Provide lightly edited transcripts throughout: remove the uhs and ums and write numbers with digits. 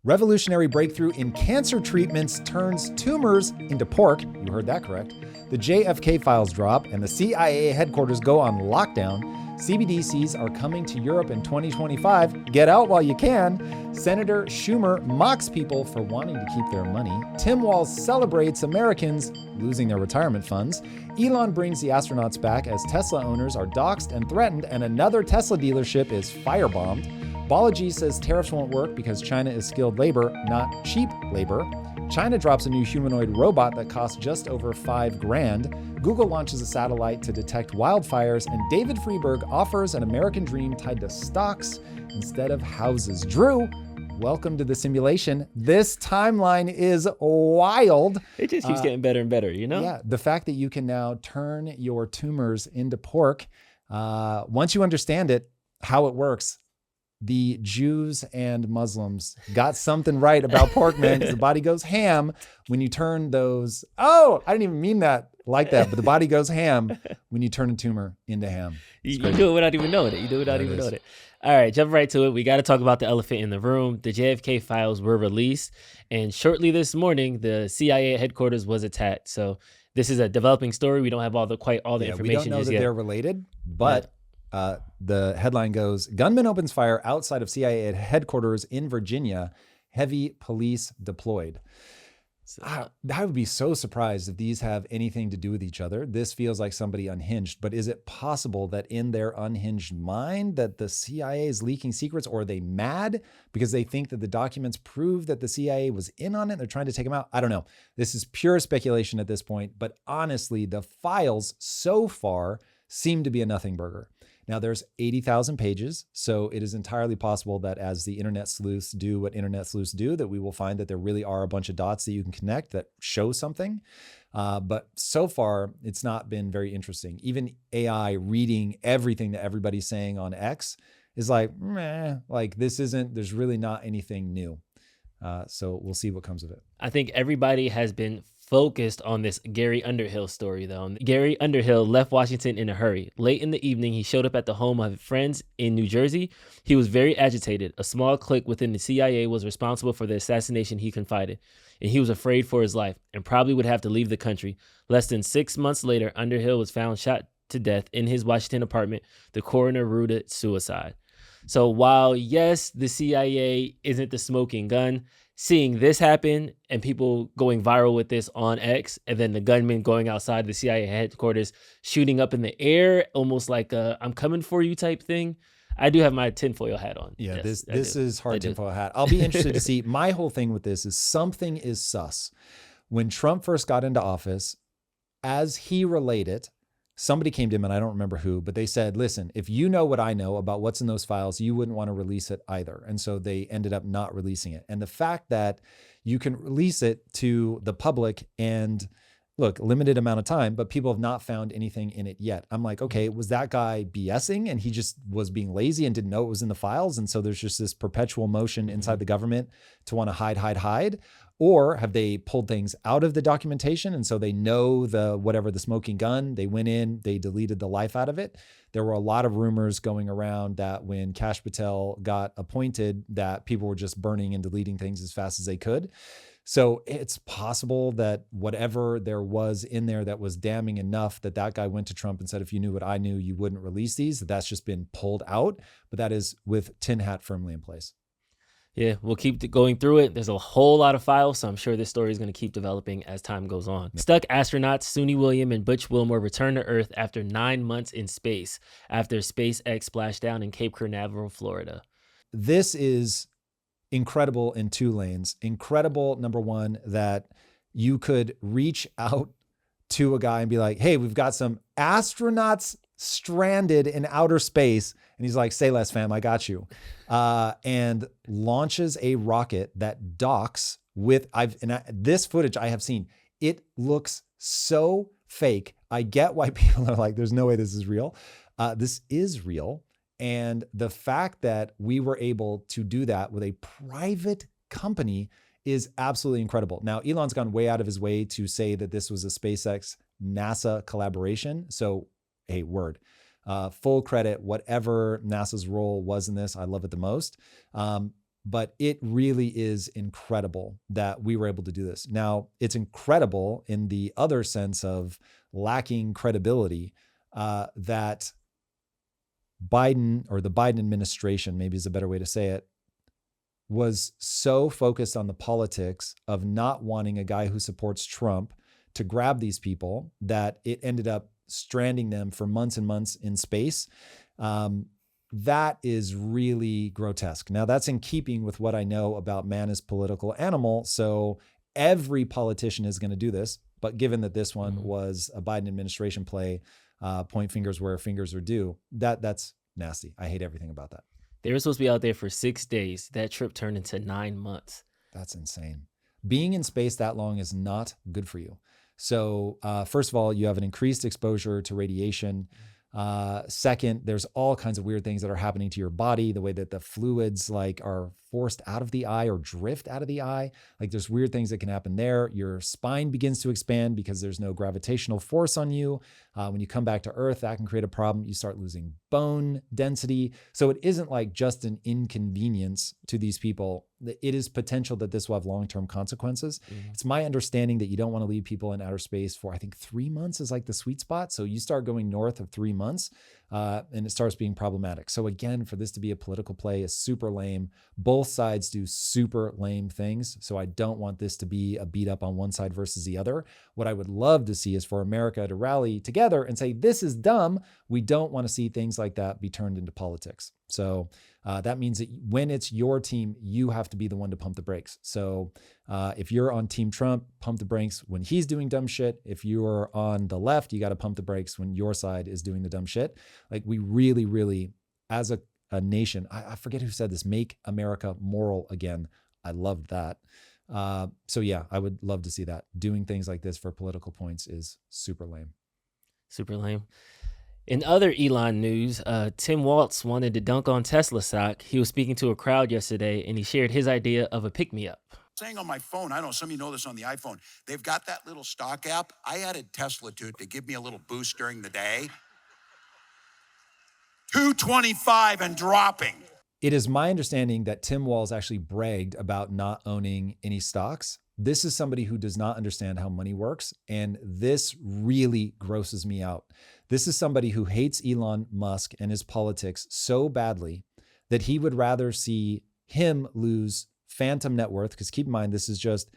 Revolutionary breakthrough in cancer treatments turns tumors into pork. You heard that correct. The JFK files drop and the CIA headquarters go on lockdown. CBDCs are coming to Europe in 2025. Get out while you can. Senator Schumer mocks people for wanting to keep their money. Tim Walz celebrates Americans losing their retirement funds. Elon brings the astronauts back as Tesla owners are doxxed and threatened, and another Tesla dealership is firebombed. Balaji says tariffs won't work because China is skilled labor, not cheap labor. China drops a new humanoid robot that costs just over $5,000. Google launches a satellite to detect wildfires, and David Friedberg offers an American dream tied to stocks instead of houses. Drew, welcome to the simulation. This timeline is wild. It just keeps getting better and better, you know? Yeah, the fact that you can now turn your tumors into pork, once you understand it, how it works, the Jews and Muslims got something right about pork, man, because the body goes ham when you turn those. Oh, I didn't even mean that like that, but the body goes ham when you turn a tumor into ham. You do it without even knowing it. You do it without even knowing it. All right, jump right to it. We got to talk about the elephant in the room. The JFK files were released, and shortly this morning, the CIA headquarters was attacked. So this is a developing story. We don't have quite all the information. We don't know that they're related, but the headline goes, gunman opens fire outside of CIA headquarters in Virginia, heavy police deployed. I would be so surprised if these have anything to do with each other. This feels like somebody unhinged, but is it possible that in their unhinged mind that the CIA is leaking secrets, or are they mad because they think that the documents prove that the CIA was in on it? They're trying to take them out. I don't know. This is pure speculation at this point, but honestly, the files so far seem to be a nothing burger. Now there's 80,000 pages, so it is entirely possible that as the internet sleuths do what internet sleuths do, that we will find that there really are a bunch of dots that you can connect that show something. But so far, it's not been very interesting. Even AI reading everything that everybody's saying on X is like, meh, like there's really not anything new. So we'll see what comes of it. I think everybody has been focused on this Gary Underhill story, though. Gary Underhill left Washington in a hurry. Late in the evening, he showed up at the home of friends in New Jersey. He was very agitated. A small clique within the CIA was responsible for the assassination, he confided, and he was afraid for his life and probably would have to leave the country. Less than 6 months later, Underhill was found shot to death in his Washington apartment. The coroner ruled it suicide. So while, yes, the CIA isn't the smoking gun, seeing this happen and people going viral with this on X, and then the gunman going outside the CIA headquarters, shooting up in the air, almost like a "I'm coming for you" type thing. I do have my tinfoil hat on. Yeah, yes, this is hard tinfoil hat. I'll be interested to see. My whole thing with this is something is sus. When Trump first got into office, as he relayed it, somebody came to him, and I don't remember who, but they said, listen, if you know what I know about what's in those files, you wouldn't want to release it either. And so they ended up not releasing it. And the fact that you can release it to the public and look, limited amount of time, but people have not found anything in it yet. I'm like, okay, was that guy BSing and he just was being lazy and didn't know it was in the files? And so there's just this perpetual motion inside the government to want to hide. Or have they pulled things out of the documentation? And so they know the smoking gun, they went in, they deleted the life out of it. There were a lot of rumors going around that when Kash Patel got appointed, that people were just burning and deleting things as fast as they could. So it's possible that whatever there was in there that was damning enough that guy went to Trump and said, if you knew what I knew, you wouldn't release these. That's just been pulled out, but that is with tin hat firmly in place. Yeah, we'll keep going through it. There's a whole lot of files, so I'm sure this story is going to keep developing as time goes on. Stuck astronauts Suni William and Butch Wilmore return to Earth after 9 months in space after SpaceX splashdown in Cape Canaveral, Florida. This is incredible in two lanes. Incredible, number one, that you could reach out to a guy and be like, hey, we've got some astronauts stranded in outer space. And he's like, say less, fam, I got you. And launches a rocket that docks with, this footage I have seen, it looks so fake. I get why people are like, there's no way this is real. This is real. And the fact that we were able to do that with a private company is absolutely incredible. Now, Elon's gone way out of his way to say that this was a SpaceX NASA collaboration. So, hey, word. Full credit, whatever NASA's role was in this, I love it the most. But it really is incredible that we were able to do this. Now, it's incredible in the other sense of lacking credibility that Biden, or the Biden administration, maybe is a better way to say it, was so focused on the politics of not wanting a guy who supports Trump to grab these people that it ended up stranding them for months and months in space. That is really grotesque. Now, that's in keeping with what I know about man as political animal. So every politician is going to do this. But given that this one was a Biden administration play, point fingers where fingers are due, that's nasty. I hate everything about that. They were supposed to be out there for 6 days. That trip turned into 9 months. That's insane. Being in space that long is not good for you. So first of all, you have an increased exposure to radiation. Second, there's all kinds of weird things that are happening to your body, the way that the fluids like are forced out of the eye or drift out of the eye. Like there's weird things that can happen there. Your spine begins to expand because there's no gravitational force on you. When you come back to Earth, that can create a problem. You start losing bone density. So it isn't like just an inconvenience to these people. It is potential that this will have long-term consequences. It's my understanding that you don't want to leave people in outer space for, I think 3 months is like the sweet spot. So you start going north of 3 months and it starts being problematic. So again, for this to be a political play is super lame. Both sides do super lame things. So I don't want this to be a beat up on one side versus the other. What I would love to see is for America to rally together and say, this is dumb. We don't want to see things like that be turned into politics. So that means that when it's your team, you have to be the one to pump the brakes. So if you're on Team Trump, pump the brakes when he's doing dumb shit. If you're on the left, you got to pump the brakes when your side is doing the dumb shit. Like we really, really, as a nation, I forget who said this, make America moral again. I loved that. So yeah, I would love to see that. Doing things like this for political points is super lame. Super lame. In other Elon news, Tim Waltz wanted to dunk on Tesla stock. He was speaking to a crowd yesterday, and he shared his idea of a pick-me-up. Saying on my phone, I don't know, some of you know this on the iPhone, they've got that little stock app. I added Tesla to it to give me a little boost during the day. 225 and dropping. It is my understanding that Tim Walz actually bragged about not owning any stocks. This is somebody who does not understand how money works, and this really grosses me out. This is somebody who hates Elon Musk and his politics so badly that he would rather see him lose phantom net worth, because keep in mind, this is just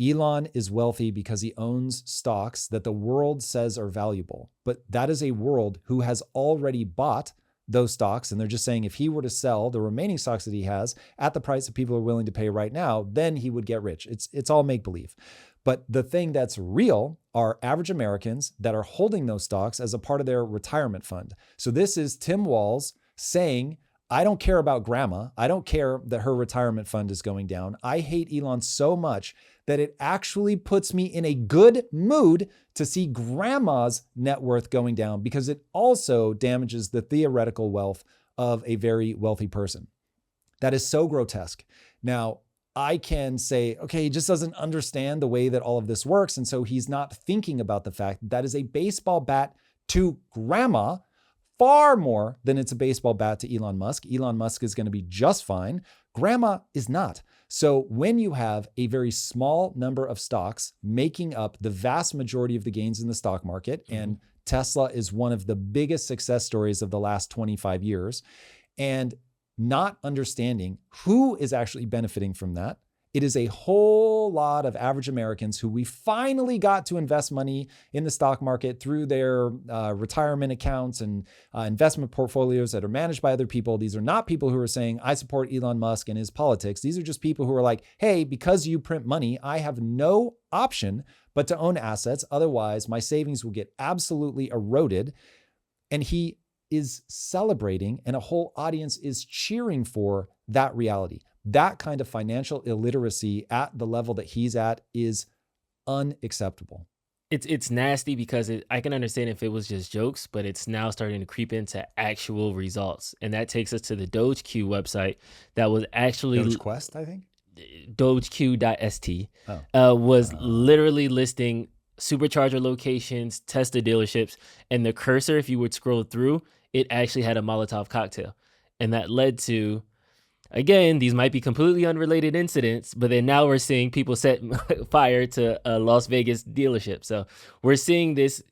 Elon is wealthy because he owns stocks that the world says are valuable, but that is a world who has already bought those stocks. And they're just saying if he were to sell the remaining stocks that he has at the price that people are willing to pay right now, then he would get rich. It's all make believe. But the thing that's real are average Americans that are holding those stocks as a part of their retirement fund. So this is Tim Walz saying, I don't care about grandma. I don't care that her retirement fund is going down. I hate Elon so much that it actually puts me in a good mood to see grandma's net worth going down, because it also damages the theoretical wealth of a very wealthy person. That is so grotesque. Now, I can say, okay, he just doesn't understand the way that all of this works. And so he's not thinking about the fact that is a baseball bat to grandma far more than it's a baseball bat to Elon Musk. Elon Musk is going to be just fine. Grandma is not. So when you have a very small number of stocks making up the vast majority of the gains in the stock market, and Tesla is one of the biggest success stories of the last 25 years, and not understanding who is actually benefiting from that, it is a whole lot of average Americans who we finally got to invest money in the stock market through their retirement accounts and investment portfolios that are managed by other people. These are not people who are saying, I support Elon Musk and his politics. These are just people who are like, hey, because you print money, I have no option but to own assets. Otherwise, my savings will get absolutely eroded. And he is celebrating, and a whole audience is cheering for that reality. That kind of financial illiteracy at the level that he's at is unacceptable. It's nasty because I can understand if it was just jokes, but it's now starting to creep into actual results. And that takes us to the DogeQ website that was actually... DogeQuest, I think? DogeQ.st was literally listing supercharger locations, Tesla dealerships, and the cursor, if you would scroll through, it actually had a Molotov cocktail. And that led to Again, these might be completely unrelated incidents, but then now we're seeing people set fire to a Las Vegas dealership. So we're seeing this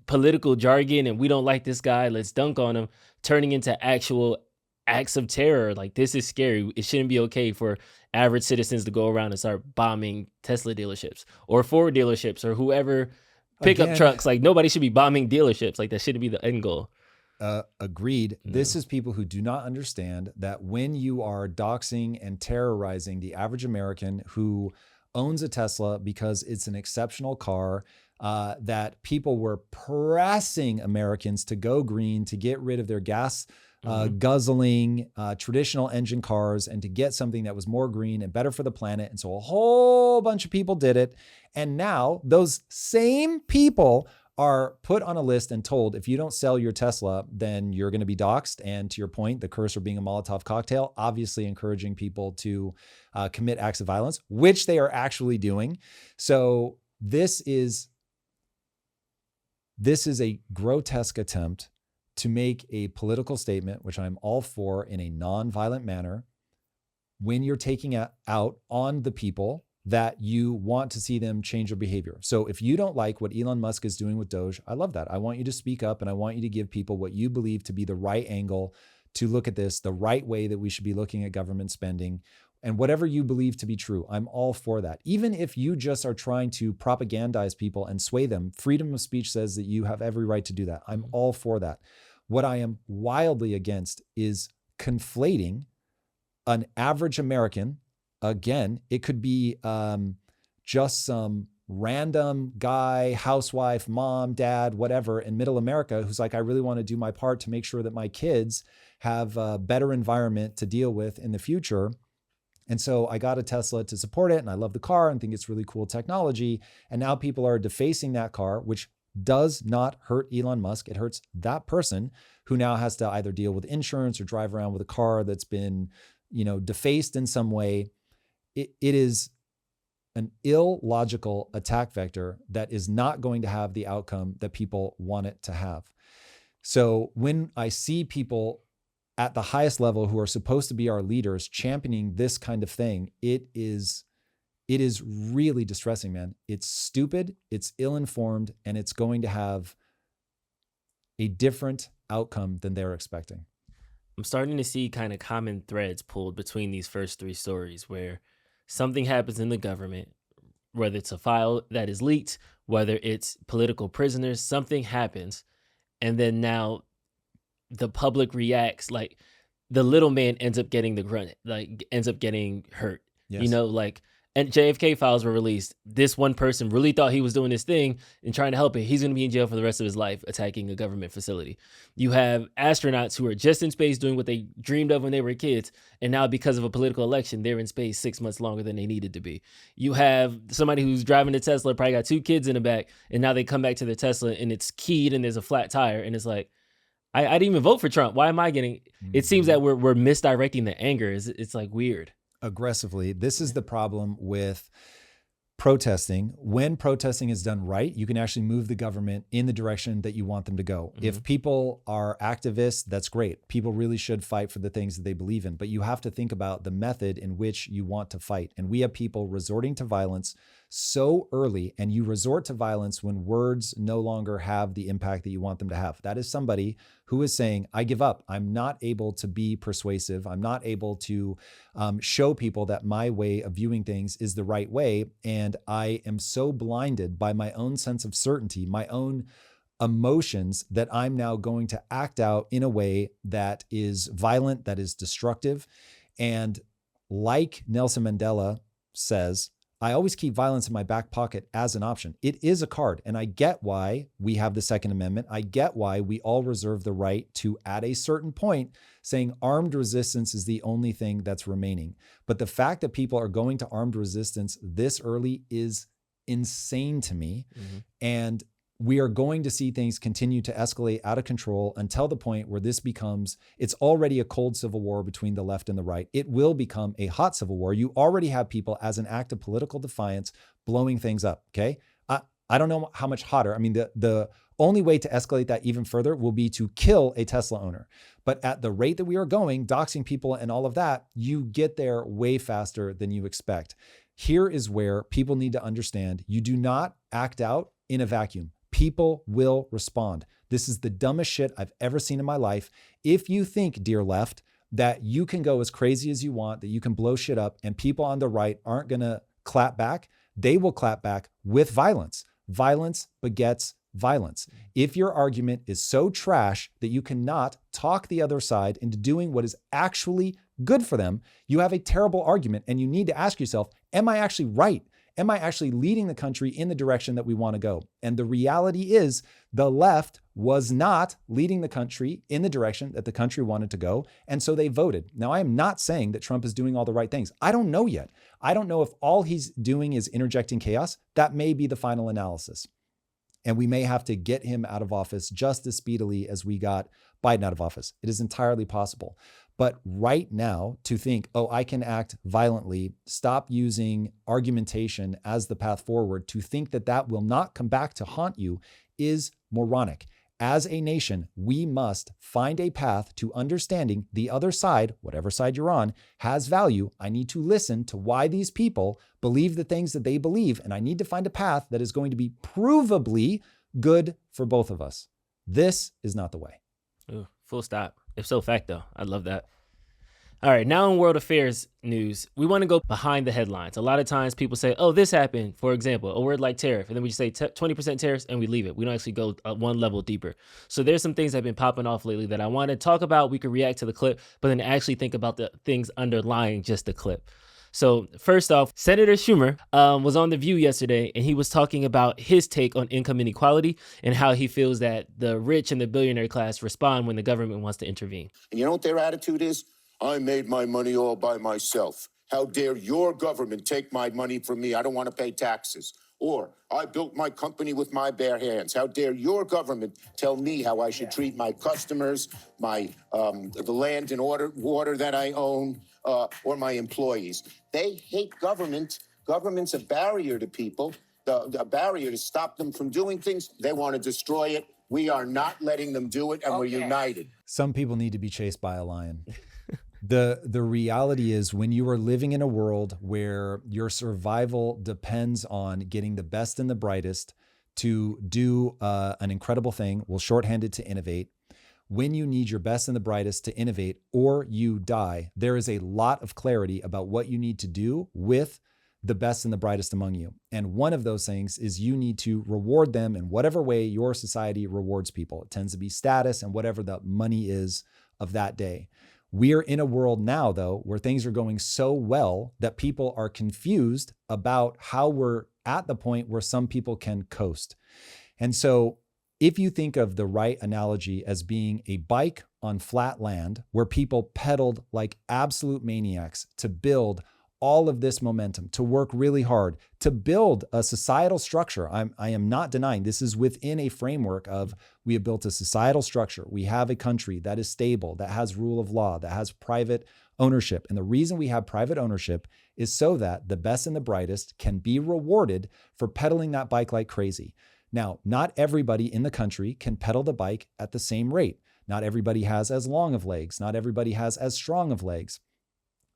political jargon and we don't like this guy, let's dunk on him, turning into actual acts of terror. Like, this is scary. It shouldn't be okay for average citizens to go around and start bombing Tesla dealerships or Ford dealerships or whoever, pickup trucks. Like, nobody should be bombing dealerships. Like, that shouldn't be the end goal. Agreed. No. This is people who do not understand that when you are doxing and terrorizing the average American who owns a Tesla because it's an exceptional car, that people were pressing Americans to go green, to get rid of their gas guzzling traditional engine cars and to get something that was more green and better for the planet. And so a whole bunch of people did it. And now those same people are put on a list and told, if you don't sell your Tesla, then you're going to be doxxed. And to your point, the cursor being a Molotov cocktail, obviously encouraging people to commit acts of violence, which they are actually doing. So this is a grotesque attempt to make a political statement, which I'm all for, in a non-violent manner, when you're taking out on the people that you want to see them change their behavior. So if you don't like what Elon Musk is doing with Doge, I love that. I want you to speak up and I want you to give people what you believe to be the right angle to look at this, the right way that we should be looking at government spending, and whatever you believe to be true. I'm all for that. Even if you just are trying to propagandize people and sway them, freedom of speech says that you have every right to do that. I'm all for that. What I am wildly against is conflating an average American. Again, it could be just some random guy, housewife, mom, dad, whatever, in middle America who's like, I really want to do my part to make sure that my kids have a better environment to deal with in the future. And so I got a Tesla to support it, and I love the car and think it's really cool technology. And now people are defacing that car, which does not hurt Elon Musk. It hurts that person who now has to either deal with insurance or drive around with a car that's been, defaced in some way. It is an illogical attack vector that is not going to have the outcome that people want it to have. So when I see people at the highest level who are supposed to be our leaders championing this kind of thing, it is really distressing, man. It's stupid, it's ill-informed, and it's going to have a different outcome than they're expecting. I'm starting to see kind of common threads pulled between these first three stories where something happens in the government, whether it's a file that is leaked, whether it's political prisoners, something happens. And then now the public reacts, like the little man ends up getting the grunt, like ends up getting hurt, Yes. And JFK files were released. This one person really thought he was doing this thing and trying to help it. He's going to be in jail for the rest of his life attacking a government facility. You have astronauts who are just in space doing what they dreamed of when they were kids. And now because of a political election, they're in space 6 months longer than they needed to be. You have somebody who's driving a Tesla, probably got 2 kids in the back. And now they come back to their Tesla and it's keyed and there's a flat tire. And it's like, I didn't even vote for Trump. Why am I getting, it seems that we're misdirecting the anger. It's like weird. Aggressively. This is the problem with protesting. When protesting is done right, you can actually move the government in the direction that you want them to go. Mm-hmm. If people are activists, that's great. People really should fight for the things that they believe in, but you have to think about the method in which you want to fight. And we have people resorting to violence so early, and you resort to violence when words no longer have the impact that you want them to have. That is somebody who is saying, I give up. I'm not able to be persuasive. I'm not able to show people that my way of viewing things is the right way. And I am so blinded by my own sense of certainty, my own emotions, that I'm now going to act out in a way that is violent, that is destructive. And like Nelson Mandela says, I always keep violence in my back pocket as an option. It is a card. And I get why we have the Second Amendment. I get why we all reserve the right to, at a certain point, saying armed resistance is the only thing that's remaining. But the fact that people are going to armed resistance this early is insane to me. Mm-hmm. And we are going to see things continue to escalate out of control until the point where this becomes, it's already a cold civil war between the left and the right. It will become a hot civil war. You already have people, as an act of political defiance, blowing things up, okay? I don't know how much hotter. I mean, the Only way to escalate that even further will be to kill a Tesla owner. But at the rate that we are going, doxing people and all of that, you get there way faster than you expect. Here is where people need to understand you do not act out in a vacuum. People will respond. This is the dumbest shit I've ever seen in my life. If you think, dear left, that you can go as crazy as you want, that you can blow shit up and people on the right aren't going to clap back, they will clap back with violence. Violence begets violence. If your argument is so trash that you cannot talk the other side into doing what is actually good for them, you have a terrible argument and you need to ask yourself, am I actually right? Am I actually leading the country in the direction that we want to go? And the reality is the left was not leading the country in the direction that the country wanted to go. And so they voted. Now, I am not saying that Trump is doing all the right things. I don't know yet. I don't know if all he's doing is interjecting chaos. That may be the final analysis. And we may have to get him out of office just as speedily as we got Biden out of office. It is entirely possible. But right now, to think, oh, I can act violently, stop using argumentation as the path forward, to think that that will not come back to haunt you is moronic. As a nation, we must find a path to understanding the other side, whatever side you're on, has value. I need to listen to why these people believe the things that they believe, and I need to find a path that is going to be provably good for both of us. This is not the way. Ooh, full stop. If so facto. I love that. All right, now in world affairs news, we want to go behind the headlines. A lot of times people say, oh, this happened, for example, a word like tariff, and then we just say 20% tariffs and we leave it. We don't actually go one level deeper. So there's some things that have been popping off lately that I want to talk about. We could react to the clip, but then actually think about the things underlying just the clip. So first off, Senator Schumer was on The View yesterday, and he was talking about his take on income inequality and how he feels that the rich and the billionaire class respond when the government wants to intervene. And you know what their attitude is? I made my money all by myself. How dare your government take my money from me? I don't want to pay taxes. Or I built my company with my bare hands. How dare your government tell me how I should treat my customers, my the land and water that I own, or my employees? They hate government. Government's a barrier to people, a barrier to stop them from doing things. They want to destroy it. We are not letting them do it, and we're united. Some people need to be chased by a lion. The reality is, when you are living in a world where your survival depends on getting the best and the brightest to do an incredible thing, we'll shorthand it to innovate. When you need your best and the brightest to innovate or you die, there is a lot of clarity about what you need to do with the best and the brightest among you. And one of those things is you need to reward them in whatever way your society rewards people. It tends to be status and whatever the money is of that day. We are in a world now, though, where things are going so well that people are confused about how we're at the point where some people can coast. And so if you think of the right analogy as being a bike on flat land where people pedaled like absolute maniacs to build all of this momentum, to work really hard, to build a societal structure. I am not denying this is within a framework of we have built a societal structure. We have a country that is stable, that has rule of law, that has private ownership. And the reason we have private ownership is so that the best and the brightest can be rewarded for pedaling that bike like crazy. Now, not everybody in the country can pedal the bike at the same rate. Not everybody has as long of legs. Not everybody has as strong of legs.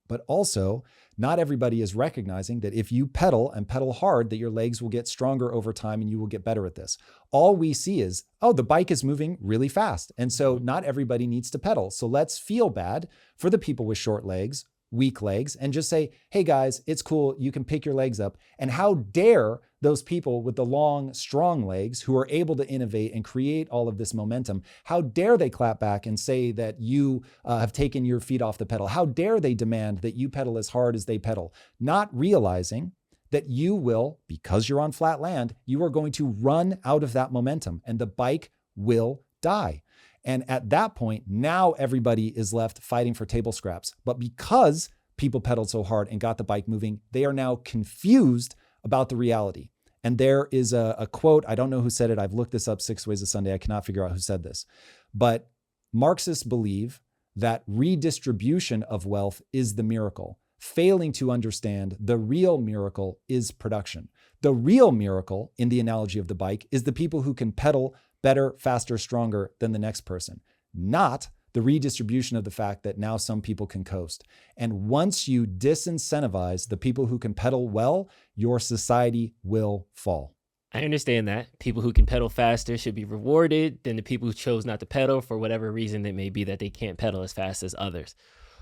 But also, not everybody is recognizing that if you pedal and pedal hard, that your legs will get stronger over time and you will get better at this. All we see is, oh, the bike is moving really fast. And so not everybody needs to pedal. So let's feel bad for the people with short legs, weak legs, and just say, hey guys, it's cool. You can pick your legs up. And how dare those people with the long, strong legs who are able to innovate and create all of this momentum, how dare they clap back and say that you have taken your feet off the pedal? How dare they demand that you pedal as hard as they pedal? Not realizing that you will, because you're on flat land, you are going to run out of that momentum and the bike will die. And at that point, now everybody is left fighting for table scraps. But because people pedaled so hard and got the bike moving, they are now confused about the reality. And there is a quote, I don't know who said it. I've looked this up 6 ways to Sunday. I cannot figure out who said this. But Marxists believe that redistribution of wealth is the miracle, failing to understand the real miracle is production. The real miracle, in the analogy of the bike, is the people who can pedal better, faster, stronger than the next person, not the redistribution of the fact that now some people can coast. And once you disincentivize the people who can pedal well, your society will fall. I understand that. People who can pedal faster should be rewarded than the people who chose not to pedal for whatever reason it may be that they can't pedal as fast as others.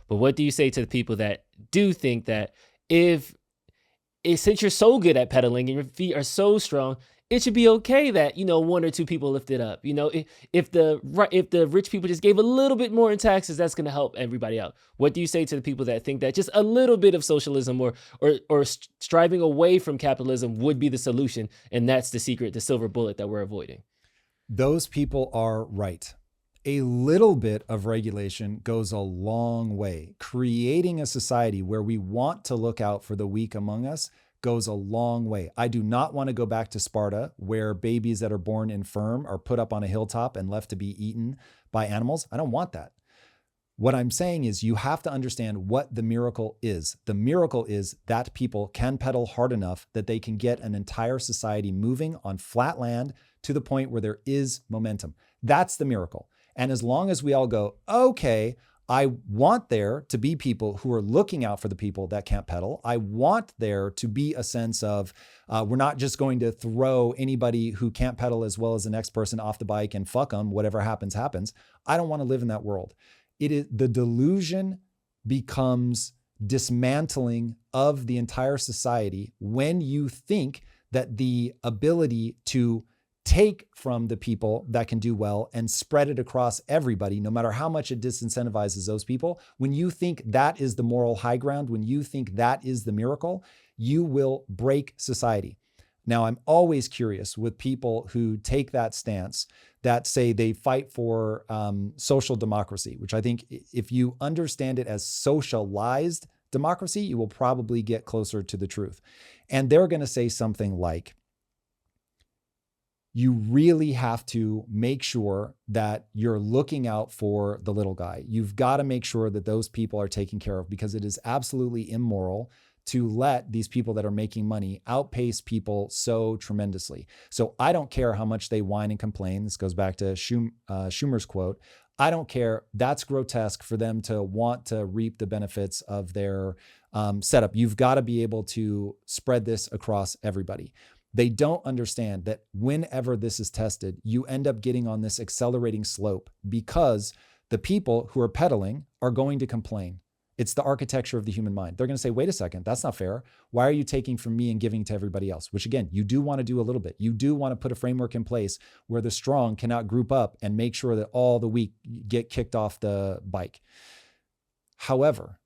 But what do you say to the people that do think that since you're so good at pedaling and your feet are so strong, it should be okay that, one or two people lift it up. If the rich people just gave a little bit more in taxes, that's going to help everybody out. What do you say to the people that think that just a little bit of socialism or striving away from capitalism would be the solution, and that's the secret, the silver bullet that we're avoiding? Those people are right. A little bit of regulation goes a long way. Creating a society where we want to look out for the weak among us goes a long way. I do not want to go back to Sparta, where babies that are born infirm are put up on a hilltop and left to be eaten by animals. I don't want that. What I'm saying is you have to understand what the miracle is. The miracle is that people can pedal hard enough that they can get an entire society moving on flat land to the point where there is momentum. That's the miracle. And as long as we all go, okay, I want there to be people who are looking out for the people that can't pedal. I want there to be a sense of we're not just going to throw anybody who can't pedal as well as the next person off the bike and fuck them. Whatever happens, happens. I don't want to live in that world. The delusion becomes dismantling of the entire society when you think that the ability to take from the people that can do well and spread it across everybody, no matter how much it disincentivizes those people, when you think that is the moral high ground, when you think that is the miracle, you will break society. Now, I'm always curious with people who take that stance that say they fight for social democracy, which I think if you understand it as socialized democracy, you will probably get closer to the truth. And they're going to say something like, you really have to make sure that you're looking out for the little guy. You've got to make sure that those people are taken care of, because it is absolutely immoral to let these people that are making money outpace people so tremendously. So I don't care how much they whine and complain. This goes back to Schumer's quote. I don't care. That's grotesque for them to want to reap the benefits of their setup. You've got to be able to spread this across everybody. They don't understand that whenever this is tested, you end up getting on this accelerating slope because the people who are pedaling are going to complain. It's the architecture of the human mind. They're going to say, wait a second, that's not fair. Why are you taking from me and giving to everybody else? Which again, you do want to do a little bit. You do want to put a framework in place where the strong cannot group up and make sure that all the weak get kicked off the bike. However,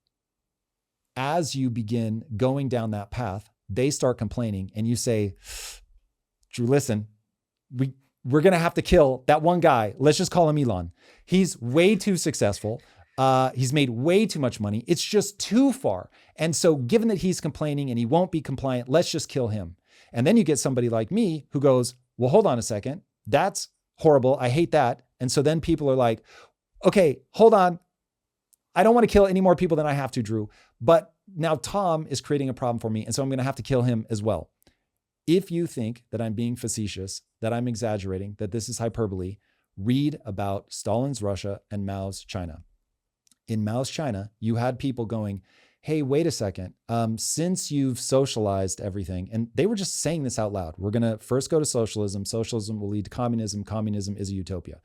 as you begin going down that path, they start complaining and you say, Drew, listen, we're going to have to kill that one guy. Let's just call him Elon. He's way too successful. He's made way too much money. It's just too far. And so given that he's complaining and he won't be compliant, let's just kill him. And then you get somebody like me who goes, well, hold on a second. That's horrible. I hate that. And so then people are like, okay, hold on. I don't want to kill any more people than I have to, Drew. But now Tom is creating a problem for me. And so I'm going to have to kill him as well. If you think that I'm being facetious, that I'm exaggerating, that this is hyperbole, read about Stalin's Russia and Mao's China. In Mao's China, you had people going, hey, wait a second. Since you've socialized everything, and they were just saying this out loud, we're going to first go to socialism. Socialism will lead to communism. Communism is a utopia.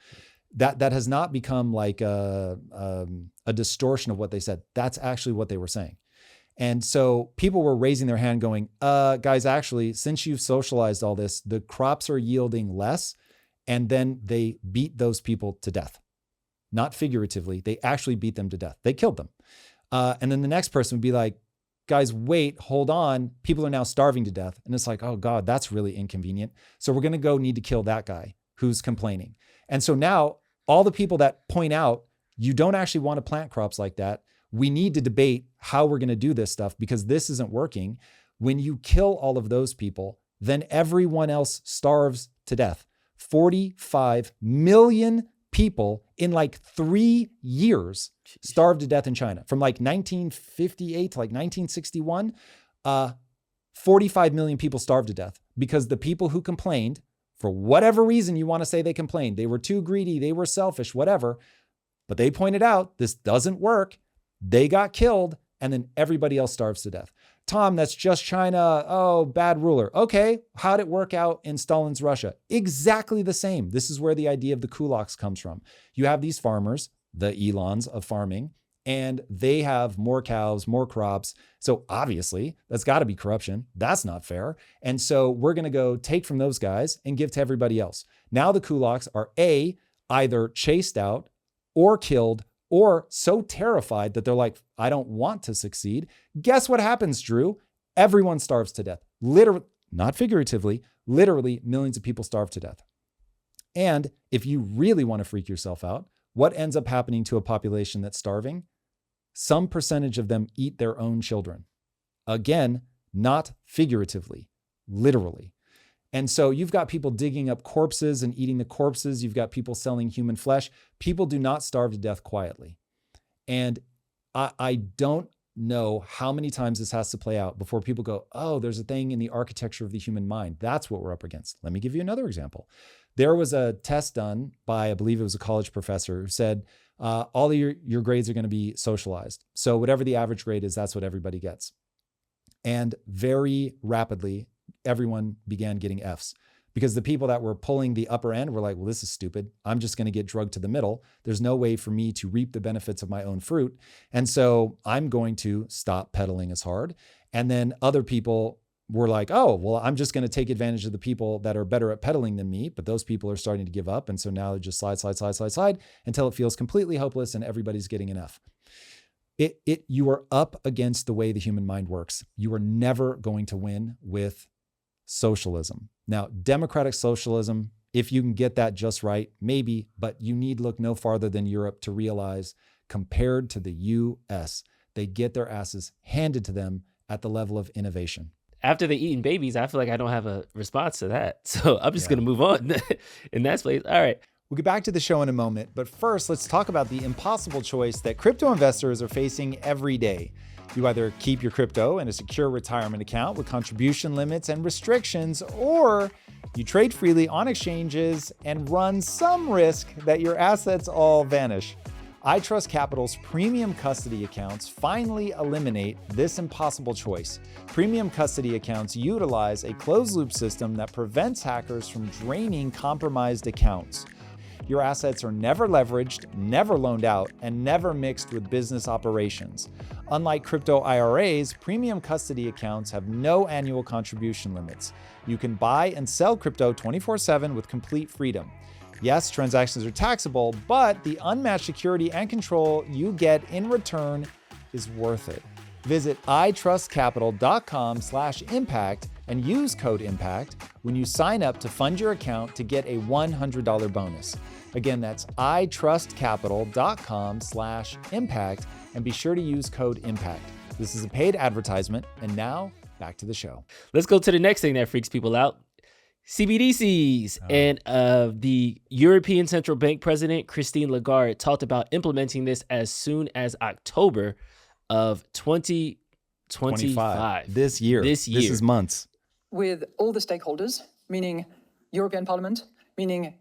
That has not become like a distortion of what they said. That's actually what they were saying. And so people were raising their hand going, guys, actually, since you've socialized all this, the crops are yielding less. And then they beat those people to death. Not figuratively, they actually beat them to death. They killed them. And then the next person would be like, guys, wait, hold on. People are now starving to death. And it's like, oh God, that's really inconvenient. So we're going to need to kill that guy who's complaining. And so now all the people that point out, you don't actually want to plant crops like that. We need to debate how we're going to do this stuff because this isn't working. When you kill all of those people, then everyone else starves to death. 45 million people in like 3 years starved to death in China. From like 1958 to like 1961, 45 million people starved to death because the people who complained For whatever reason you want to say they complained, they were too greedy, they were selfish, whatever. But they pointed out this doesn't work. They got killed, and then everybody else starves to death. Tom, that's just China. Oh, bad ruler. Okay, how'd it work out in Stalin's Russia? Exactly the same. This is where the idea of the kulaks comes from. You have these farmers, the Elons of farming, and they have more cows, more crops. So obviously, that's got to be corruption. That's not fair. And so we're going to go take from those guys and give to everybody else. Now the kulaks are either chased out or killed or so terrified that they're like, I don't want to succeed. Guess what happens, Drew? Everyone starves to death. Literally, not figuratively, literally millions of people starve to death. And if you really want to freak yourself out, what ends up happening to a population that's starving? Some percentage of them eat their own children. Again, not figuratively, literally. And so you've got people digging up corpses and eating the corpses. You've got people selling human flesh. People do not starve to death quietly. And I don't know how many times this has to play out before people go, oh, there's a thing in the architecture of the human mind. That's what we're up against. Let me give you another example. There was a test done by, I believe it was a college professor, who said, all of your grades are going to be socialized. So whatever the average grade is, that's what everybody gets. And very rapidly, everyone began getting Fs because the people that were pulling the upper end were like, well, this is stupid. I'm just going to get drugged to the middle. There's no way for me to reap the benefits of my own fruit. And so I'm going to stop pedaling as hard. And then other people were like, oh, well, I'm just going to take advantage of the people that are better at pedaling than me, but those people are starting to give up. And so now they just slide until it feels completely hopeless and everybody's getting an F. You are up against the way the human mind works. You are never going to win with socialism. Now, democratic socialism, if you can get that just right, maybe, but you need look no farther than Europe to realize, compared to the US, they get their asses handed to them at the level of innovation. After they eating babies, I feel like I don't have a response to that. So I'm just going to move on in that space. All right. We'll get back to the show in a moment, but first, let's talk about the impossible choice that crypto investors are facing every day. You either keep your crypto in a secure retirement account with contribution limits and restrictions, or you trade freely on exchanges and run some risk that your assets all vanish. iTrust Capital's premium custody accounts finally eliminate this impossible choice. Premium custody accounts utilize a closed-loop system that prevents hackers from draining compromised accounts. Your assets are never leveraged, never loaned out, and never mixed with business operations. Unlike crypto IRAs, premium custody accounts have no annual contribution limits. You can buy and sell crypto 24/7 with complete freedom. Yes, transactions are taxable, but the unmatched security and control you get in return is worth it. Visit itrustcapital.com/impact and use code IMPACT when you sign up to fund your account to get a $100 bonus. Again, that's itrustcapital.com/impact and be sure to use code IMPACT. This is a paid advertisement, and now back to the show. Let's go to the next thing that freaks people out. CBDCs. And the European Central Bank President, Christine Lagarde, talked about implementing this as soon as October of 2025. This year. This is months. With all the stakeholders, meaning European Parliament, meaning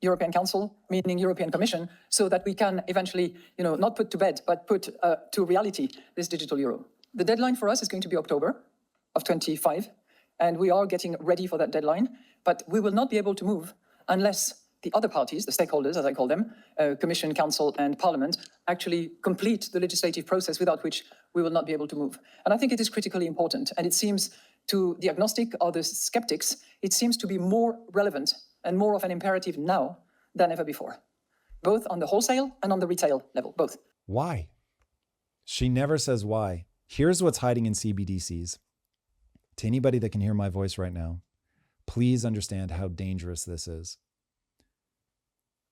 European Council, meaning European Commission, so that we can eventually, not put to bed, but put to reality this digital euro. The deadline for us is going to be October of 25, and we are getting ready for that deadline, but we will not be able to move unless the other parties, the stakeholders, as I call them, Commission, Council, and Parliament, actually complete the legislative process, without which we will not be able to move. And I think it is critically important, and it seems to the agnostic or the skeptics, it seems to be more relevant and more of an imperative now than ever before, both on the wholesale and on the retail level, both. Why? She never says why. Here's what's hiding in CBDCs. To anybody that can hear my voice right now, please understand how dangerous this is.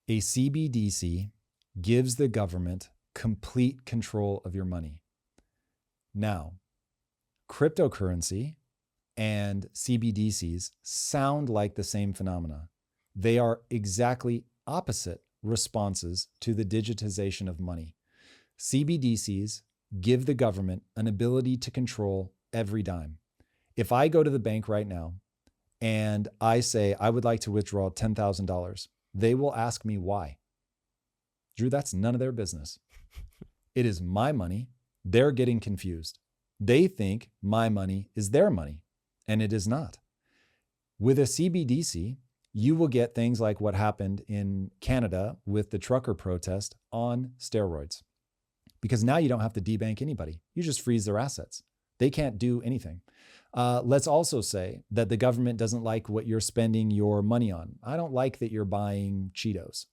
A CBDC gives the government complete control of your money. Now, cryptocurrency and CBDCs sound like the same phenomena. They are exactly opposite responses to the digitization of money. CBDCs give the government an ability to control every dime. If I go to the bank right now and I say, I would like to withdraw $10,000, they will ask me why. Drew, that's none of their business. It is my money. They're getting confused. They think my money is their money, and it is not. With a CBDC, you will get things like what happened in Canada with the trucker protest on steroids. Because now you don't have to debank anybody. You just freeze their assets. They can't do anything. Let's also say that the government doesn't like what you're spending your money on. I don't like that you're buying Cheetos.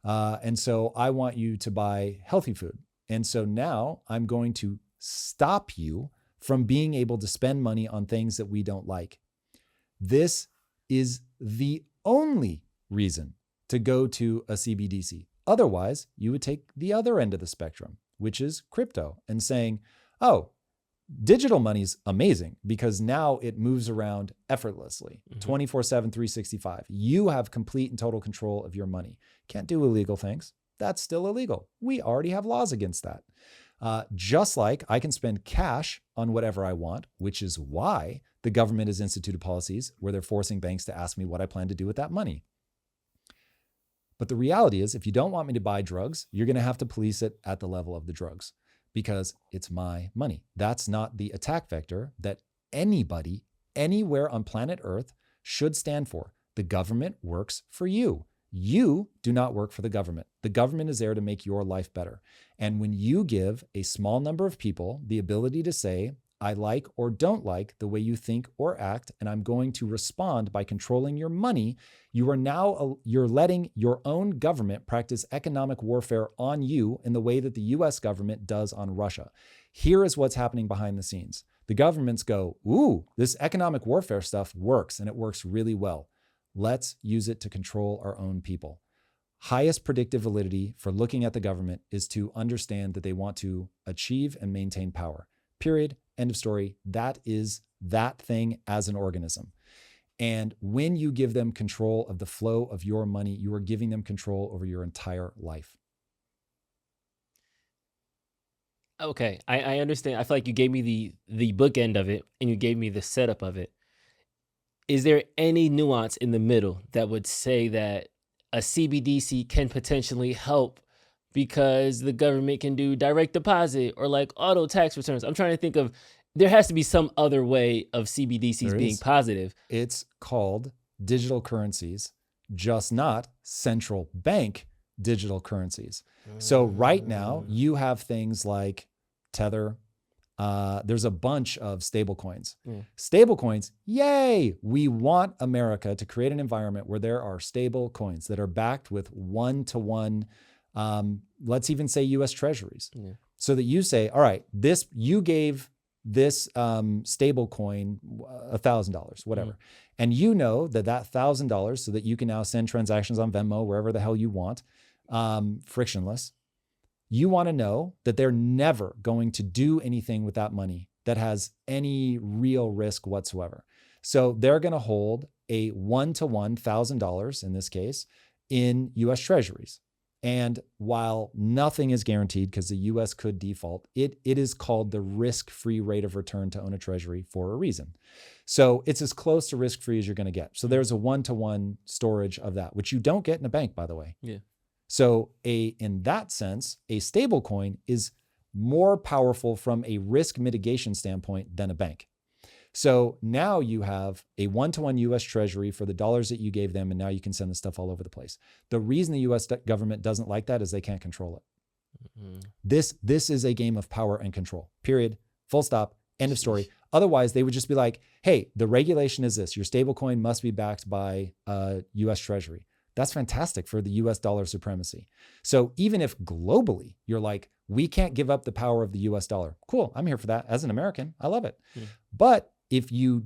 And so I want you to buy healthy food. And so now I'm going to stop you from being able to spend money on things that we don't like. This is the only reason to go to a CBDC. Otherwise, you would take the other end of the spectrum, which is crypto, and saying, oh, digital money's amazing because now it moves around effortlessly, 24/7, 365. You have complete and total control of your money. Can't do illegal things. That's still illegal. We already have laws against that. Just like I can spend cash on whatever I want, which is why the government has instituted policies where they're forcing banks to ask me what I plan to do with that money. But the reality is, if you don't want me to buy drugs, you're going to have to police it at the level of the drugs because it's my money. That's not the attack vector that anybody, anywhere on planet Earth should stand for. The government works for you. You do not work for the government. The government is there to make your life better. And when you give a small number of people the ability to say, I like or don't like the way you think or act, and I'm going to respond by controlling your money, you're letting your own government practice economic warfare on you in the way that the US government does on Russia. Here is what's happening behind the scenes. The governments go, ooh, this economic warfare stuff works, and it works really well. Let's use it to control our own people. Highest predictive validity for looking at the government is to understand that they want to achieve and maintain power. Period. End of story. That is that thing as an organism. And when you give them control of the flow of your money, you are giving them control over your entire life. Okay, I understand. I feel like you gave me the bookend of it and you gave me the setup of it. Is there any nuance in the middle that would say that a CBDC can potentially help because the government can do direct deposit or like auto tax returns? I'm trying to think of, there has to be some other way of CBDCs being positive. It's called digital currencies, just not central bank digital currencies. So right now you have things like Tether. There's a bunch of stable coins. Stable coins, yay! We want America to create an environment where there are stable coins that are backed with one-to-one, let's even say US treasuries. So that you say, all right, you gave this stable coin $1,000, whatever. And you know that $1,000, so that you can now send transactions on Venmo, wherever the hell you want, frictionless. You want to know that they're never going to do anything with that money that has any real risk whatsoever. So they're going to hold a one-to-one $1,000 in this case in US treasuries. And while nothing is guaranteed because the US could default, it is called the risk-free rate of return to own a treasury for a reason. So it's as close to risk-free as you're going to get. So there's a one-to-one storage of that, which you don't get in a bank, by the way. Yeah. So in that sense, a stable coin is more powerful from a risk mitigation standpoint than a bank. So now you have a one-to-one US treasury for the dollars that you gave them, and now you can send the stuff all over the place. The reason the US government doesn't like that is they can't control it. This is a game of power and control, period, full stop, end of story. Otherwise, they would just be like, hey, the regulation is this. Your stable coin must be backed by a US treasury. That's fantastic for the US dollar supremacy. So even if globally you're like, we can't give up the power of the US dollar. Cool, I'm here for that. As an American, I love it. But if you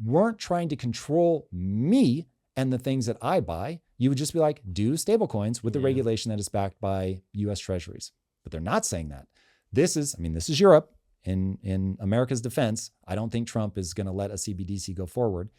weren't trying to control me and the things that I buy, you would just be like, do stable coins with the regulation that is backed by US treasuries. But they're not saying that. This is Europe. In America's defense, I don't think Trump is going to let a CBDC go forward.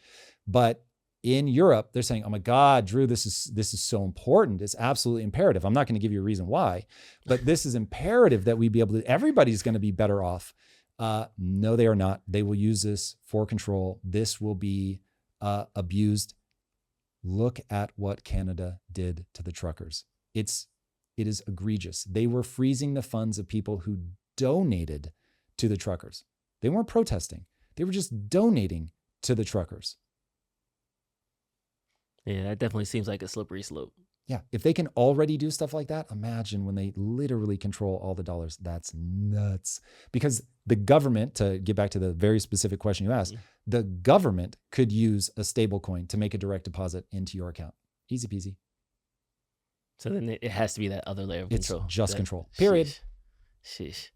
But in Europe, they're saying, oh my God, Drew, this is so important. It's absolutely imperative. I'm not going to give you a reason why, but this is imperative that we be able to, everybody's going to be better off. No, they are not. They will use this for control. This will be abused. Look at what Canada did to the truckers. It is egregious. They were freezing the funds of people who donated to the truckers. They weren't protesting. They were just donating to the truckers. Yeah, that definitely seems like a slippery slope. Yeah, if they can already do stuff like that, imagine when they literally control all the dollars. That's nuts. Because the government, to get back to the very specific question you asked, the government could use a stable coin to make a direct deposit into your account. Easy peasy. So then it has to be that other layer of control. It's just control, period. Sheesh.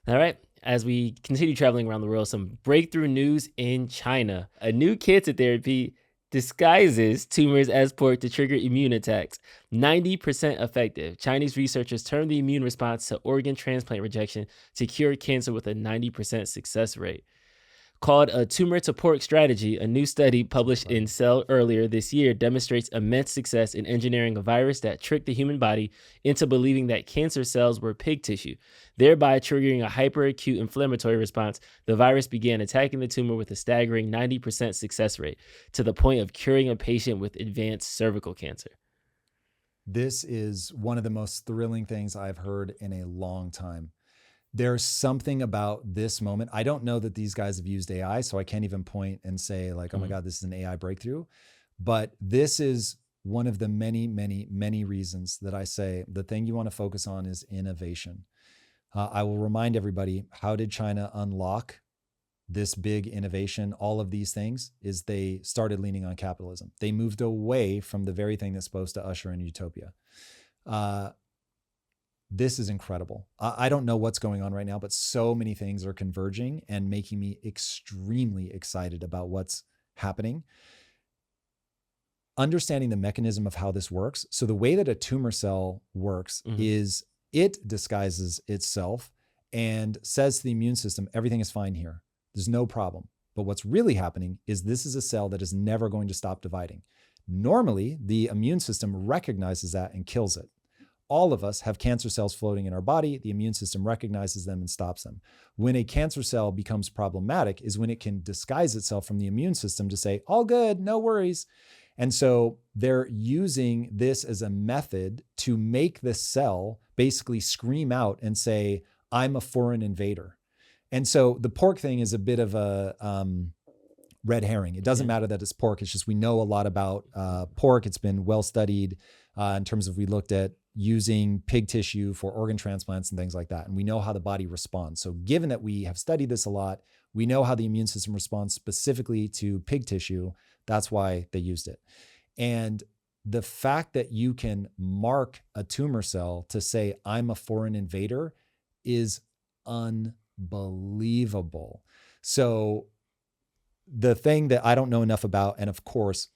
All right. As we continue traveling around the world, some breakthrough news in China. A new cancer therapy disguises tumors as pork to trigger immune attacks. 90% effective. Chinese researchers turned the immune response to organ transplant rejection to cure cancer with a 90% success rate. Called a tumor to pork strategy, a new study published in Cell earlier this year demonstrates immense success in engineering a virus that tricked the human body into believing that cancer cells were pig tissue, thereby triggering a hyperacute inflammatory response. The virus began attacking the tumor with a staggering 90% success rate, to the point of curing a patient with advanced cervical cancer. This is one of the most thrilling things I've heard in a long time. There's something about this moment. I don't know that these guys have used AI, so I can't even point and say like, oh my God, this is an AI breakthrough. But this is one of the many, many, many reasons that I say the thing you want to focus on is innovation. I will remind everybody, how did China unlock this big innovation? All of these things is they started leaning on capitalism. They moved away from the very thing that's supposed to usher in utopia. This is incredible. I don't know what's going on right now, but so many things are converging and making me extremely excited about what's happening. Understanding the mechanism of how this works. So the way that a tumor cell works is it disguises itself and says to the immune system, everything is fine here. There's no problem. But what's really happening is this is a cell that is never going to stop dividing. Normally, the immune system recognizes that and kills it. All of us have cancer cells floating in our body. The immune system recognizes them and stops them. When a cancer cell becomes problematic is when it can disguise itself from the immune system to say, all good, no worries. And so they're using this as a method to make the cell basically scream out and say, I'm a foreign invader. And so the pork thing is a bit of a red herring. It doesn't matter that it's pork. It's just we know a lot about pork. It's been well studied in terms of we looked at using pig tissue for organ transplants and things like that. And we know how the body responds. So given that we have studied this a lot, we know how the immune system responds specifically to pig tissue. That's why they used it. And the fact that you can mark a tumor cell to say, I'm a foreign invader is unbelievable. So the thing that I don't know enough about, and of course,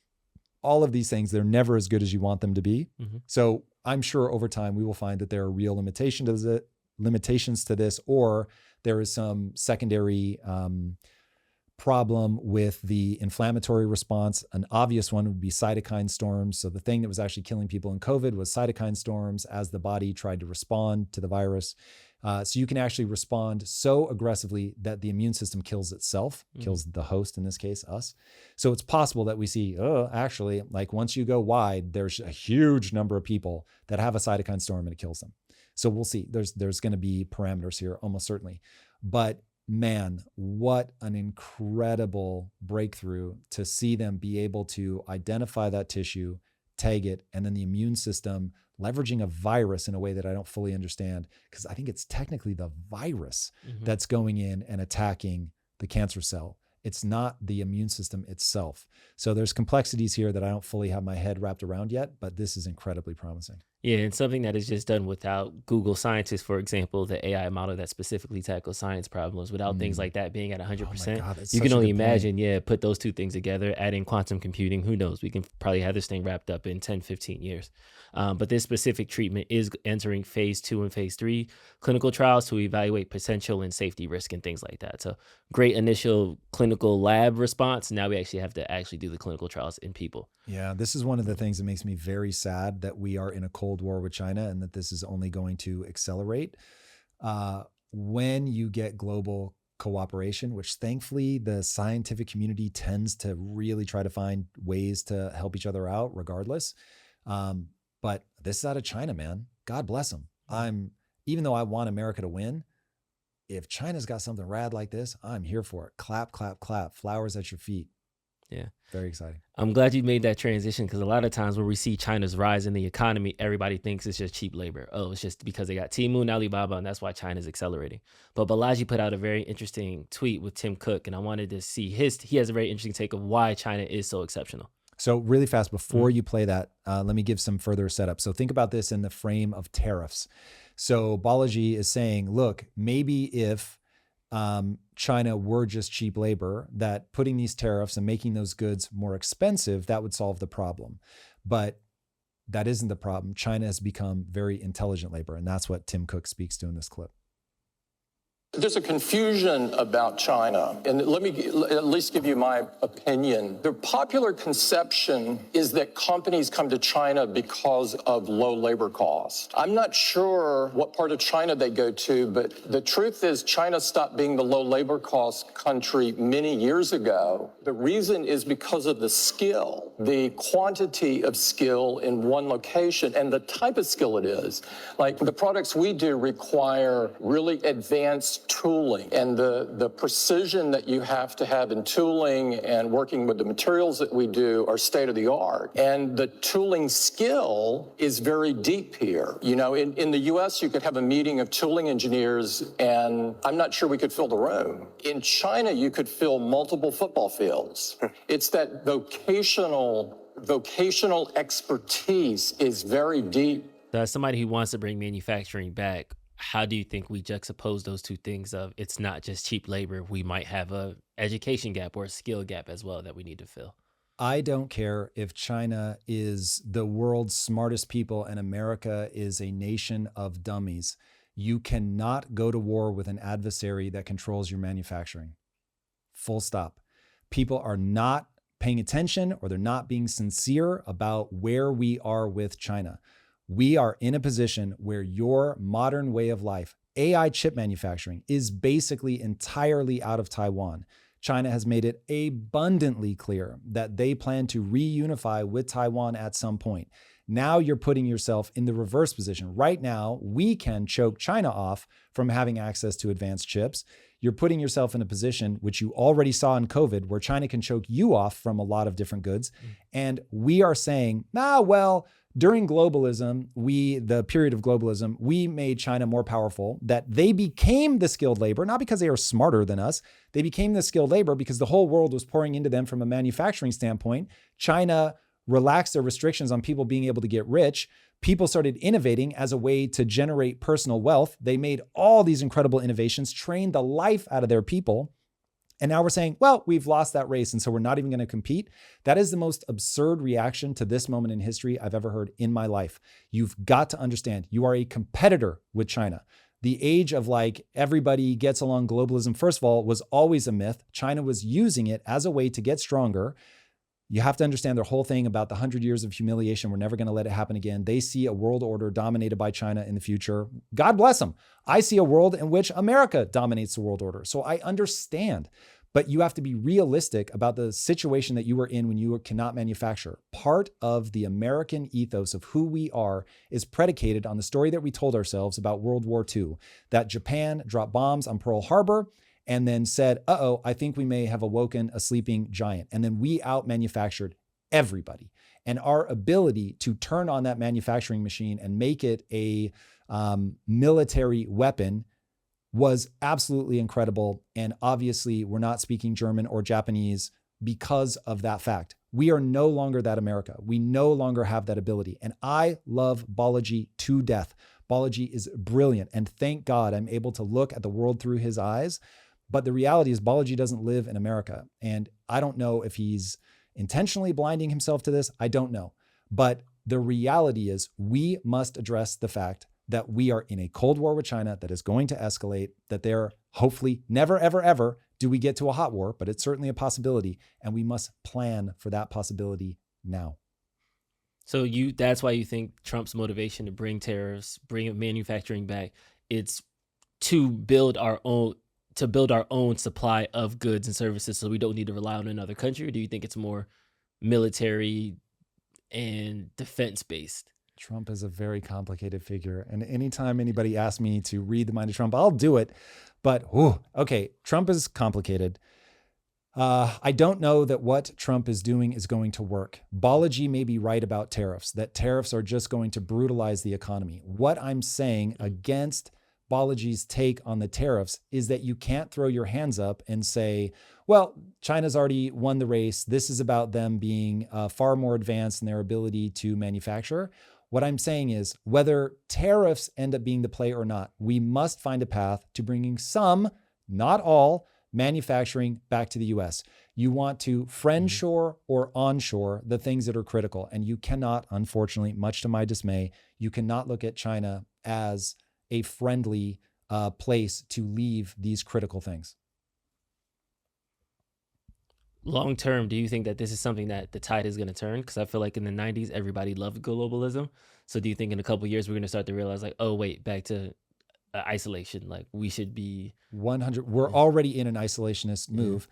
all of these things, they're never as good as you want them to be. So I'm sure over time we will find that there are real limitations to this, or there is some secondary problem with the inflammatory response. An obvious one would be cytokine storms. So the thing that was actually killing people in COVID was cytokine storms as the body tried to respond to the virus. So you can actually respond so aggressively that the immune system kills itself, kills the host, in this case, us. So it's possible that we see, actually, like once you go wide, there's a huge number of people that have a cytokine storm and it kills them. So we'll see. There's going to be parameters here, almost certainly. But man, what an incredible breakthrough to see them be able to identify that tissue, tag it, and then the immune system leveraging a virus in a way that I don't fully understand, because I think it's technically the virus that's going in and attacking the cancer cell. It's not the immune system itself. So there's complexities here that I don't fully have my head wrapped around yet, but this is incredibly promising. Yeah, and something that is just done without Google Scientists, for example, the AI model that specifically tackles science problems, without things like that being at 100%. You can only imagine, put those two things together, add in quantum computing, who knows? We can probably have this thing wrapped up in 10, 15 years. But this specific treatment is entering phase 2 and phase 3 clinical trials to evaluate potential and safety risk and things like that. So great initial clinical lab response. Now we actually have to do the clinical trials in people. Yeah, this is one of the things that makes me very sad that we are in a Cold War with China and that this is only going to accelerate. When you get global cooperation, which thankfully the scientific community tends to really try to find ways to help each other out regardless. But this is out of China, man. God bless them. Even though I want America to win, if China's got something rad like this, I'm here for it. Clap, clap, clap. Flowers at your feet. Yeah. Very exciting. I'm glad you made that transition, because a lot of times when we see China's rise in the economy, everybody thinks it's just cheap labor. Oh, it's just because they got Temu and Alibaba, and that's why China's accelerating. But Balaji put out a very interesting tweet with Tim Cook, and I wanted to see he has a very interesting take of why China is so exceptional. So really fast, before you play that, let me give some further setup. So think about this in the frame of tariffs. So Balaji is saying, look, maybe if China were just cheap labor, that putting these tariffs and making those goods more expensive, that would solve the problem. But that isn't the problem. China has become very intelligent labor, and that's what Tim Cook speaks to in this clip. There's a confusion about China, and let me at least give you my opinion. The popular conception is that companies come to China because of low labor cost. I'm not sure what part of China they go to, but the truth is China stopped being the low labor cost country many years ago. The reason is because of the skill, the quantity of skill in one location, and the type of skill it is. Like the products we do require really advanced tooling, and the precision that you have to have in tooling and working with the materials that we do are state of the art. And the tooling skill is very deep here. You know, in the US, you could have a meeting of tooling engineers and I'm not sure we could fill the room. In China, you could fill multiple football fields. It's that vocational expertise is very deep. As somebody who wants to bring manufacturing back, how do you think we juxtapose those two things of it's not just cheap labor, we might have a education gap or a skill gap as well that we need to fill? I don't care if China is the world's smartest people and America is a nation of dummies. You cannot go to war with an adversary that controls your manufacturing. Full stop. People are not paying attention, or they're not being sincere about where we are with China. We are in a position where your modern way of life, AI chip manufacturing, is basically entirely out of Taiwan. China has made it abundantly clear that they plan to reunify with Taiwan at some point. Now you're putting yourself in the reverse position. Right now, we can choke China off from having access to advanced chips. You're putting yourself in a position, which you already saw in COVID, where China can choke you off from a lot of different goods. And we are saying, during globalism, the period of globalism, we made China more powerful, that they became the skilled labor, not because they are smarter than us. They became the skilled labor because the whole world was pouring into them from a manufacturing standpoint. China relaxed their restrictions on people being able to get rich. People started innovating as a way to generate personal wealth. They made all these incredible innovations, trained the life out of their people. And now we're saying, well, we've lost that race, and so we're not even going to compete. That is the most absurd reaction to this moment in history I've ever heard in my life. You've got to understand, you are a competitor with China. The age of everybody gets along globalism, first of all, was always a myth. China was using it as a way to get stronger. You have to understand their whole thing about the 100 years of humiliation. We're never going to let it happen again. They see a world order dominated by China in the future. God bless them. I see a world in which America dominates the world order. So I understand, but you have to be realistic about the situation that you are in when you cannot manufacture. Part of the American ethos of who we are is predicated on the story that we told ourselves about World War II, that Japan dropped bombs on Pearl Harbor and then said, I think we may have awoken a sleeping giant. And then we out-manufactured everybody. And our ability to turn on that manufacturing machine and make it a military weapon was absolutely incredible. And obviously, we're not speaking German or Japanese because of that fact. We are no longer that America. We no longer have that ability. And I love Balaji to death. Balaji is brilliant. And thank God I'm able to look at the world through his eyes. But the reality is Balaji doesn't live in America. And I don't know if he's intentionally blinding himself to this. I don't know. But the reality is we must address the fact that we are in a Cold War with China that is going to escalate, that there hopefully never, ever, ever do we get to a hot war, but it's certainly a possibility. And we must plan for that possibility now. So that's why you think Trump's motivation to bring tariffs, bring manufacturing back, it's to build our own, to build our own supply of goods and services so we don't need to rely on another country? Or do you think it's more military and defense based? Trump is a very complicated figure. And anytime anybody asks me to read the mind of Trump, I'll do it. But, okay, Trump is complicated. I don't know that what Trump is doing is going to work. Balaji may be right about tariffs, that tariffs are just going to brutalize the economy. What I'm saying against Balaji's take on the tariffs is that you can't throw your hands up and say, well, China's already won the race. This is about them being far more advanced in their ability to manufacture. What I'm saying is whether tariffs end up being the play or not, we must find a path to bringing some, not all, manufacturing back to the US. You want to friendshore or onshore the things that are critical. And you cannot, unfortunately, much to my dismay, you cannot look at China as a friendly place to leave these critical things. Long term, do you think that this is something that the tide is going to turn? Because I feel like in the 90s, everybody loved globalism. So do you think in a couple of years, we're going to start to realize like, oh, wait, back to isolation, like we should be 100. We're already in an isolationist move.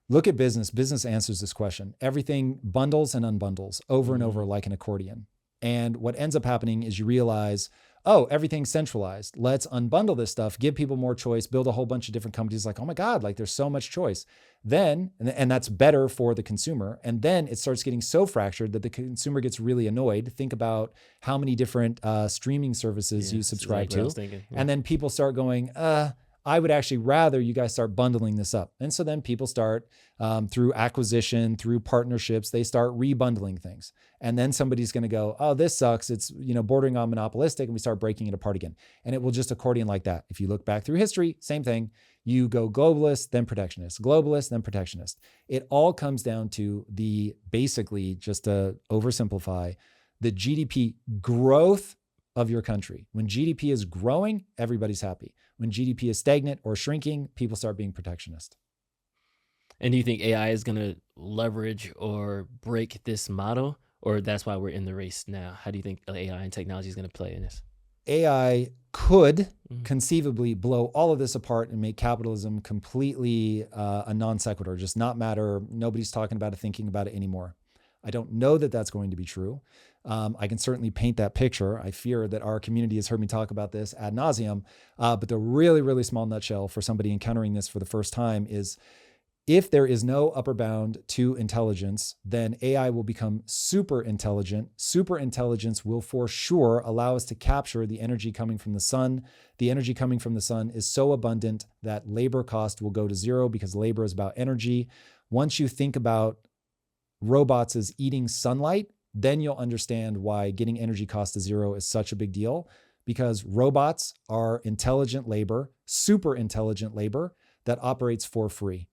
Look at business. Business answers this question. Everything bundles and unbundles over and over like an accordion. And what ends up happening is you realize, oh, everything's centralized. Let's unbundle this stuff, give people more choice, build a whole bunch of different companies like, oh my God, like there's so much choice. Then, and that's better for the consumer. And then it starts getting so fractured that the consumer gets really annoyed. Think about how many different streaming services you subscribe to. And then people start going, I would actually rather you guys start bundling this up. And so then people start through acquisition, through partnerships, they start rebundling things. And then somebody's going to go, oh, this sucks. It's, bordering on monopolistic, and we start breaking it apart again. And it will just accordion like that. If you look back through history, same thing. You go globalist, then protectionist, globalist, then protectionist. It all comes down to basically, just to oversimplify, the GDP growth of your country. When GDP is growing, everybody's happy. When GDP is stagnant or shrinking, people start being protectionist. And do you think AI is going to leverage or break this model? Or that's why we're in the race now? How do you think AI and technology is going to play in this? AI could conceivably blow all of this apart and make capitalism completely a non sequitur, just not matter. Nobody's talking about it, thinking about it anymore. I don't know that that's going to be true. I can certainly paint that picture. I fear that our community has heard me talk about this ad nauseum. But the really, really small nutshell for somebody encountering this for the first time is if there is no upper bound to intelligence, then AI will become super intelligent. Super intelligence will for sure allow us to capture the energy coming from the sun. The energy coming from the sun is so abundant that labor cost will go to zero because labor is about energy. Once you think about robots as eating sunlight, then you'll understand why getting energy cost to zero is such a big deal, because robots are intelligent labor, super intelligent labor that operates for free.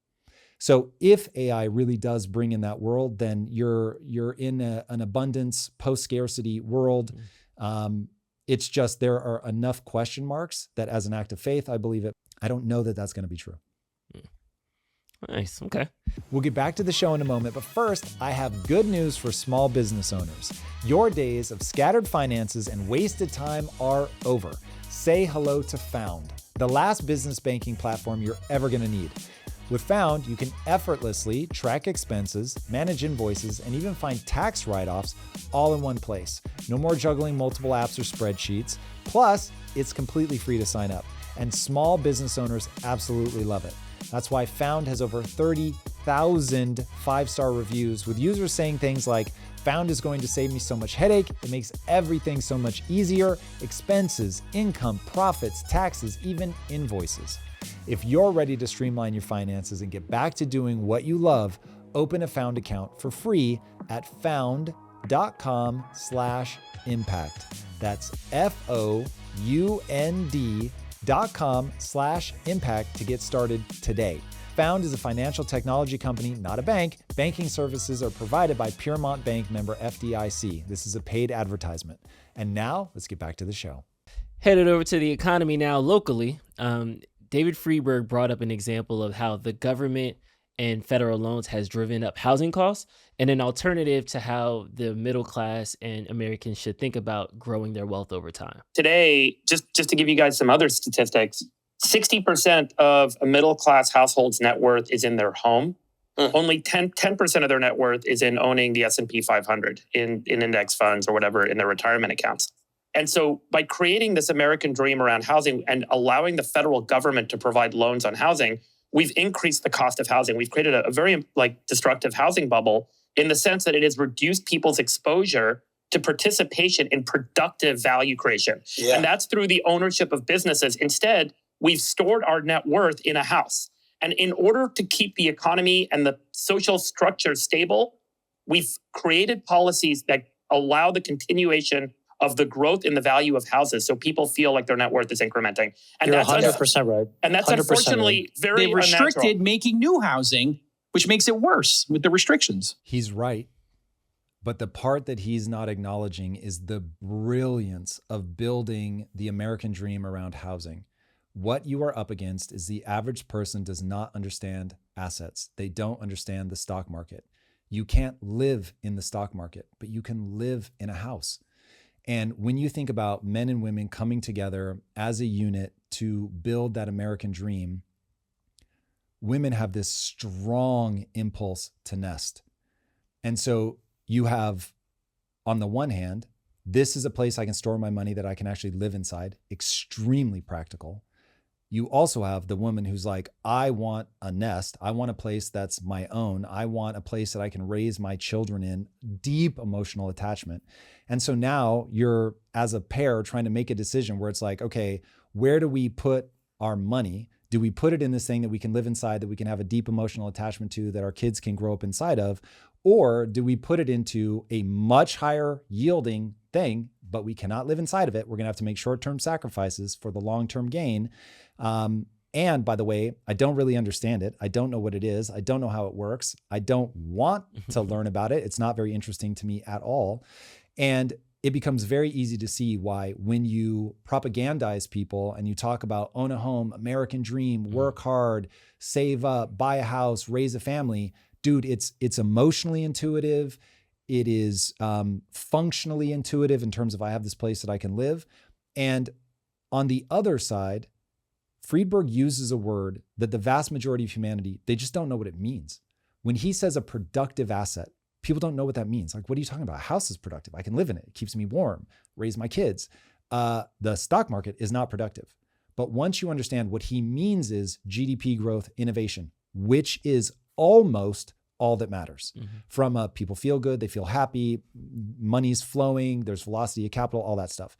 So if AI really does bring in that world, then you're in an abundance, post-scarcity world. It's just there are enough question marks that as an act of faith, I believe it. I don't know that that's going to be true. Nice. Okay. We'll get back to the show in a moment, but first, I have good news for small business owners. Your days of scattered finances and wasted time are over. Say hello to Found, the last business banking platform you're ever going to need. With Found, you can effortlessly track expenses, manage invoices, and even find tax write-offs all in one place. No more juggling multiple apps or spreadsheets. Plus, it's completely free to sign up, and small business owners absolutely love it. That's why Found has over 30,000 five-star reviews, with users saying things like, Found is going to save me so much headache. It makes everything so much easier. Expenses, income, profits, taxes, even invoices. If you're ready to streamline your finances and get back to doing what you love, open a Found account for free at found.com/impact. That's FOUND.com/impact to get started today. Found is a financial technology company, not a bank. Banking services are provided by Piermont Bank, member FDIC. This is a paid advertisement. And now let's get back to the show. Headed over to the economy now locally. David Friedberg brought up an example of how the government and federal loans has driven up housing costs, and an alternative to how the middle class and Americans should think about growing their wealth over time. Today, just to give you guys some other statistics, 60% of a middle-class household's net worth is in their home. Only 10% of their net worth is in owning the S&P 500 in index funds or whatever in their retirement accounts. And so by creating this American dream around housing and allowing the federal government to provide loans on housing, we've increased the cost of housing. We've created a very destructive housing bubble in the sense that it has reduced people's exposure to participation in productive value creation. Yeah. And that's through the ownership of businesses. Instead, we've stored our net worth in a house. And in order to keep the economy and the social structure stable, we've created policies that allow the continuation of the growth in the value of houses, so people feel like their net worth is incrementing. And You're that's 100% right. And that's unfortunately right. very They restricted unnatural. making new housing, which makes it worse with the restrictions. He's right. But the part that he's not acknowledging is the brilliance of building the American dream around housing. What you are up against is the average person does not understand assets. They don't understand the stock market. You can't live in the stock market, but you can live in a house. And when you think about men and women coming together as a unit to build that American dream, women have this strong impulse to nest. And so you have, on the one hand, this is a place I can store my money that I can actually live inside, extremely practical. You also have the woman who's like, I want a nest. I want a place that's my own. I want a place that I can raise my children in, deep emotional attachment. And so now you're, as a pair, trying to make a decision where it's like, okay, where do we put our money? Do we put it in this thing that we can live inside, that we can have a deep emotional attachment to, that our kids can grow up inside of? Or do we put it into a much higher yielding thing, but we cannot live inside of it? We're going to have to make short-term sacrifices for the long-term gain. And by the way, I don't really understand it. I don't know what it is. I don't know how it works. I don't want to learn about it. It's not very interesting to me at all. And it becomes very easy to see why when you propagandize people and you talk about own a home, American dream, work hard, save up, buy a house, raise a family, dude, it's emotionally intuitive. It is functionally intuitive in terms of I have this place that I can live. And on the other side, Friedberg uses a word that the vast majority of humanity, they just don't know what it means. When he says a productive asset, people don't know what that means. Like, what are you talking about? A house is productive. I can live in it. It keeps me warm, raise my kids. The stock market is not productive. But once you understand what he means is GDP growth, innovation, which is almost all that matters. From people feel good, they feel happy, money's flowing, there's velocity of capital, all that stuff.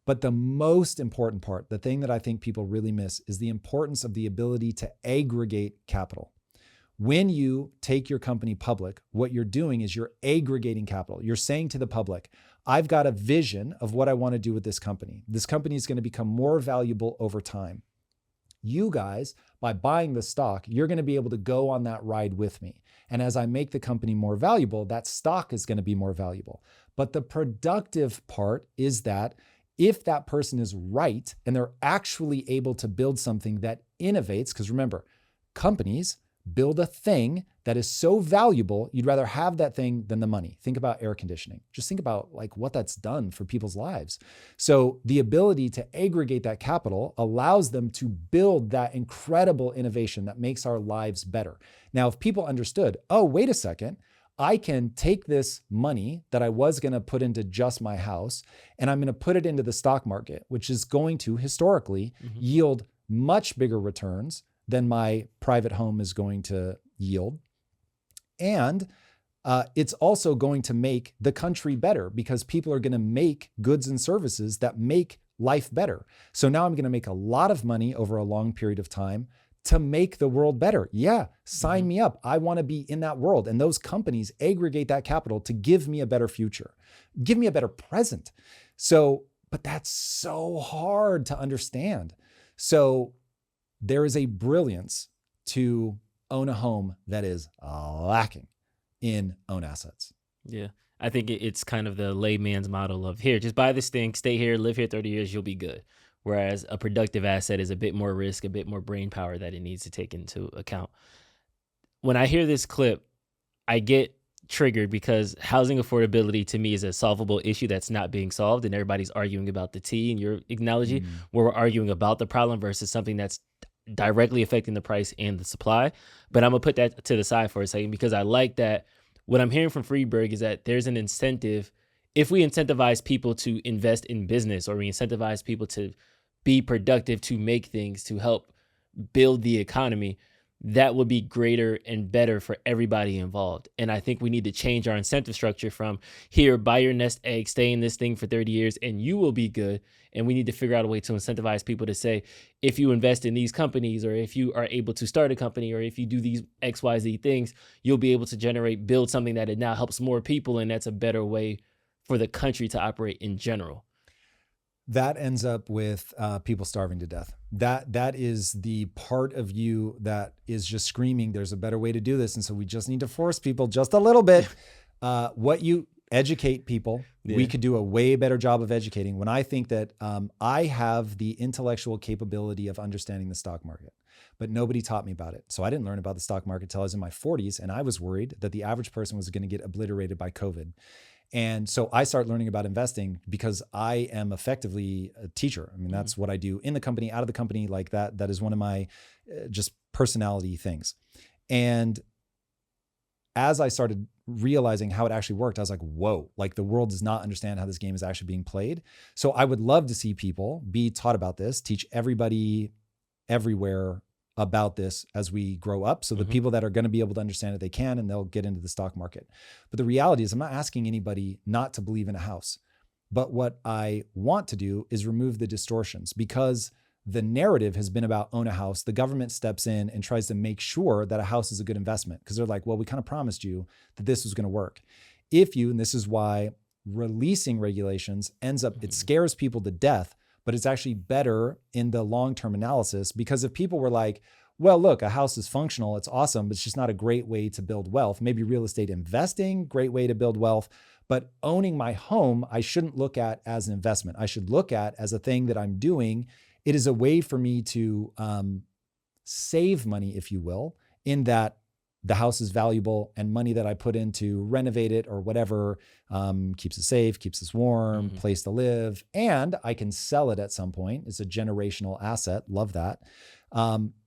But the most important part, the thing that I think people really miss, is the importance of the ability to aggregate capital. When you take your company public, what you're doing is you're aggregating capital. You're saying to the public, I've got a vision of what I want to do with this company. This company is going to become more valuable over time. You guys, by buying the stock, you're going to be able to go on that ride with me. And as I make the company more valuable, that stock is going to be more valuable. But the productive part is that if that person is right and they're actually able to build something that innovates, because remember, companies build a thing that is so valuable, you'd rather have that thing than the money. Think about air conditioning. Just think about like what that's done for people's lives. So the ability to aggregate that capital allows them to build that incredible innovation that makes our lives better. Now, if people understood, oh, wait a second, I can take this money that I was going to put into just my house, and I'm going to put it into the stock market, which is going to historically yield much bigger returns than my private home is going to yield. And it's also going to make the country better because people are going to make goods and services that make life better. So now I'm going to make a lot of money over a long period of time to make the world better. Yeah, sign me up. I want to be in that world. And those companies aggregate that capital to give me a better future, give me a better present. So, but that's so hard to understand. So there is a brilliance to own a home that is lacking in own assets. Yeah. I think it's kind of the layman's model of here, just buy this thing, stay here, live here 30 years, you'll be good. Whereas a productive asset is a bit more risk, a bit more brain power that it needs to take into account. When I hear this clip, I get triggered because housing affordability to me is a solvable issue that's not being solved, and everybody's arguing about the T in your analogy, where we're arguing about the problem versus something that's directly affecting the price and the supply. But I'm gonna put that to the side for a second because I like that what I'm hearing from Friedberg is that there's an incentive. If we incentivize people to invest in business, or we incentivize people to be productive, to make things, to help build the economy, that would be greater and better for everybody involved. And I think we need to change our incentive structure from here, buy your nest egg, stay in this thing for 30 years, and you will be good. And we need to figure out a way to incentivize people to say, if you invest in these companies, or if you are able to start a company, or if you do these XYZ things, you'll be able to build something that it now helps more people. And that's a better way for the country to operate in general. That ends up with people starving to death. That is the part of you that is just screaming, there's a better way to do this. And so we just need to force people just a little bit. What you educate people, we could do a way better job of educating. When I think that I have the intellectual capability of understanding the stock market, but nobody taught me about it. So I didn't learn about the stock market till I was in my 40s. And I was worried that the average person was going to get obliterated by COVID. And so I started learning about investing because I am effectively a teacher. I mean, that's what I do in the company, out of the company, like that. That is one of my just personality things. And as I started realizing how it actually worked, I was like, whoa, like the world does not understand how this game is actually being played. So I would love to see people be taught about this, teach everybody everywhere about this as we grow up. So the people that are going to be able to understand it, they can, and they'll get into the stock market. But the reality is I'm not asking anybody not to believe in a house. But what I want to do is remove the distortions, because the narrative has been about own a house. The government steps in and tries to make sure that a house is a good investment, because they're like, well, we kind of promised you that this was going to work. If you, and this is why releasing regulations ends up, it scares people to death, but it's actually better in the long-term analysis, because if people were like, well, look, a house is functional, it's awesome, but it's just not a great way to build wealth. Maybe real estate investing, great way to build wealth, but owning my home, I shouldn't look at as an investment. I should look at as a thing that I'm doing. It is a way for me to save money, if you will, in that the house is valuable, and money that I put in to renovate it or whatever keeps it safe, keeps us warm, place to live, and I can sell it at some point. It's a generational asset. Love that.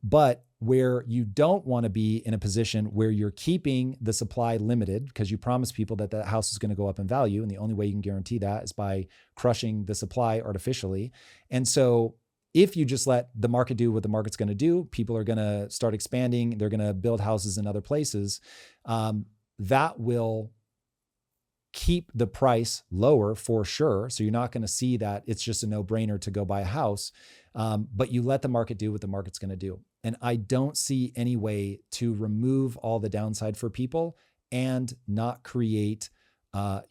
But where you don't want to be in a position where you're keeping the supply limited because you promise people that the house is going to go up in value. And the only way you can guarantee that is by crushing the supply artificially. And so if you just let the market do what the market's going to do, people are going to start expanding. They're going to build houses in other places. That will keep the price lower for sure. So you're not going to see that it's just a no-brainer to go buy a house. But you let the market do what the market's going to do. And I don't see any way to remove all the downside for people and not create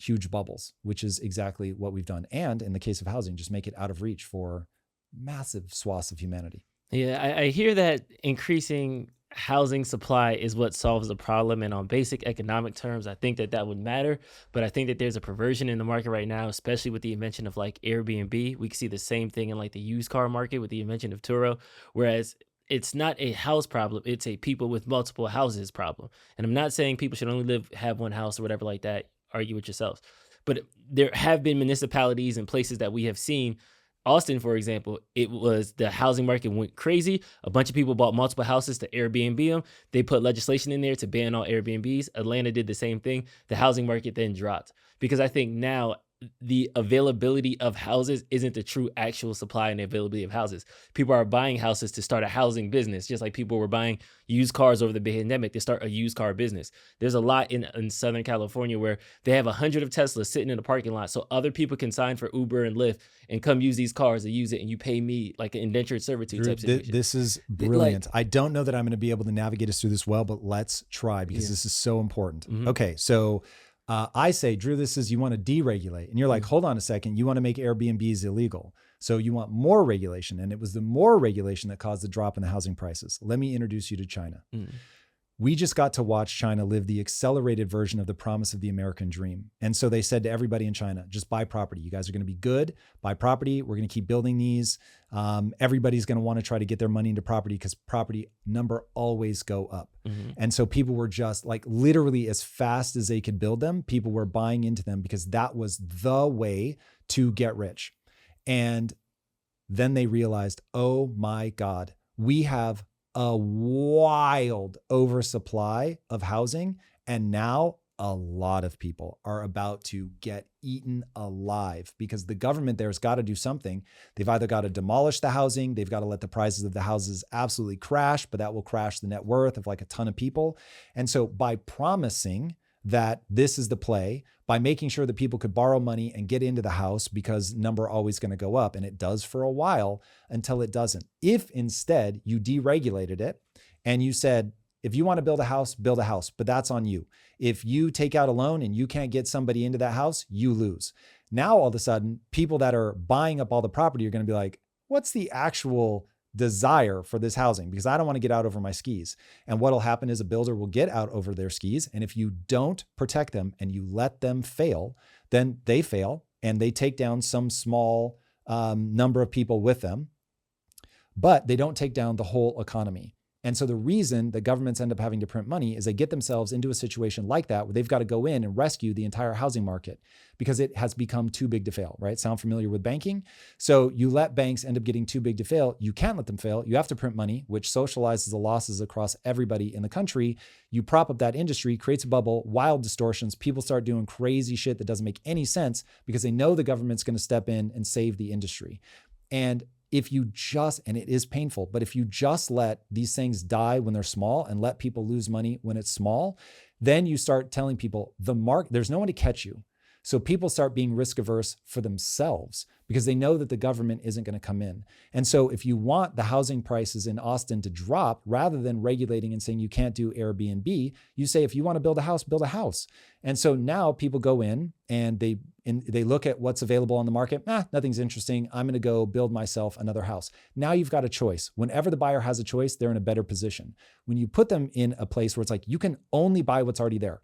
huge bubbles, which is exactly what we've done. And in the case of housing, just make it out of reach for massive swaths of humanity. Yeah, I hear that increasing housing supply is what solves the problem. And on basic economic terms, I think that would matter. But I think that there's a perversion in the market right now, especially with the invention of like Airbnb. We can see the same thing in like the used car market with the invention of Turo, whereas it's not a house problem. It's a people with multiple houses problem. And I'm not saying people should only have one house or whatever like that. Argue with yourselves. But there have been municipalities and places that we have seen. Austin, for example, it was the housing market went crazy. A bunch of people bought multiple houses to Airbnb them. They put legislation in there to ban all Airbnbs. Atlanta did the same thing. The housing market then dropped because I think now the availability of houses isn't the true actual supply and availability of houses. People are buying houses to start a housing business, just like people were buying used cars over the pandemic to start a used car business. There's a lot in Southern California where they have 100 of Teslas sitting in the parking lot so other people can sign for Uber and Lyft and come use these cars and use it, and you pay me like an indentured servitude type situation. This is brilliant. I don't know that I'm going to be able to navigate us through this well, but let's try because this is so important. Okay, so I say, Drew, this is, you want to deregulate. And you're like, hold on a second. You want to make Airbnbs illegal. So you want more regulation. And it was the more regulation that caused the drop in the housing prices. Let me introduce you to China. we just got to watch China live the accelerated version of the promise of the American dream. And so they said to everybody in China, just buy property. You guys are going to be good. Buy property. We're going to keep building these. Everybody's going to want to try to get their money into property because property number always go up. And so people were just like literally as fast as they could build them, people were buying into them because that was the way to get rich. And then they realized, oh my God, we have a wild oversupply of housing. And now a lot of people are about to get eaten alive because the government there's got to do something. They've either got to demolish the housing, they've got to let the prices of the houses absolutely crash, but that will crash the net worth of like a ton of people. And so by promising that this is the play, by making sure that people could borrow money and get into the house because number always going to go up, and it does for a while until it doesn't. If instead you deregulated it and you said, if you want to build a house, but that's on you. If you take out a loan and you can't get somebody into that house, you lose. Now, all of a sudden, people that are buying up all the property are going to be like, what's the actual desire for this housing? Because I don't want to get out over my skis. And what'll happen is a builder will get out over their skis. And if you don't protect them and you let them fail, then they fail and they take down some small number of people with them, but they don't take down the whole economy. And so the reason that governments end up having to print money is they get themselves into a situation like that where they've got to go in and rescue the entire housing market because it has become too big to fail, right? Sound familiar with banking? So you let banks end up getting too big to fail. You can't let them fail. You have to print money, which socializes the losses across everybody in the country. You prop up that industry, creates a bubble, wild distortions. People start doing crazy shit that doesn't make any sense because they know the government's going to step in and save the industry. And if you just, and it is painful, but if you just let these things die when they're small and let people lose money when it's small, then you start telling people there's no one to catch you. So people start being risk averse for themselves because they know that the government isn't going to come in. And so if you want the housing prices in Austin to drop, rather than regulating and saying you can't do Airbnb, you say, if you want to build a house, build a house. And so now people go in and they look at what's available on the market. Nothing's interesting. I'm going to go build myself another house. Now you've got a choice. Whenever the buyer has a choice, they're in a better position. When you put them in a place where it's like, you can only buy what's already there.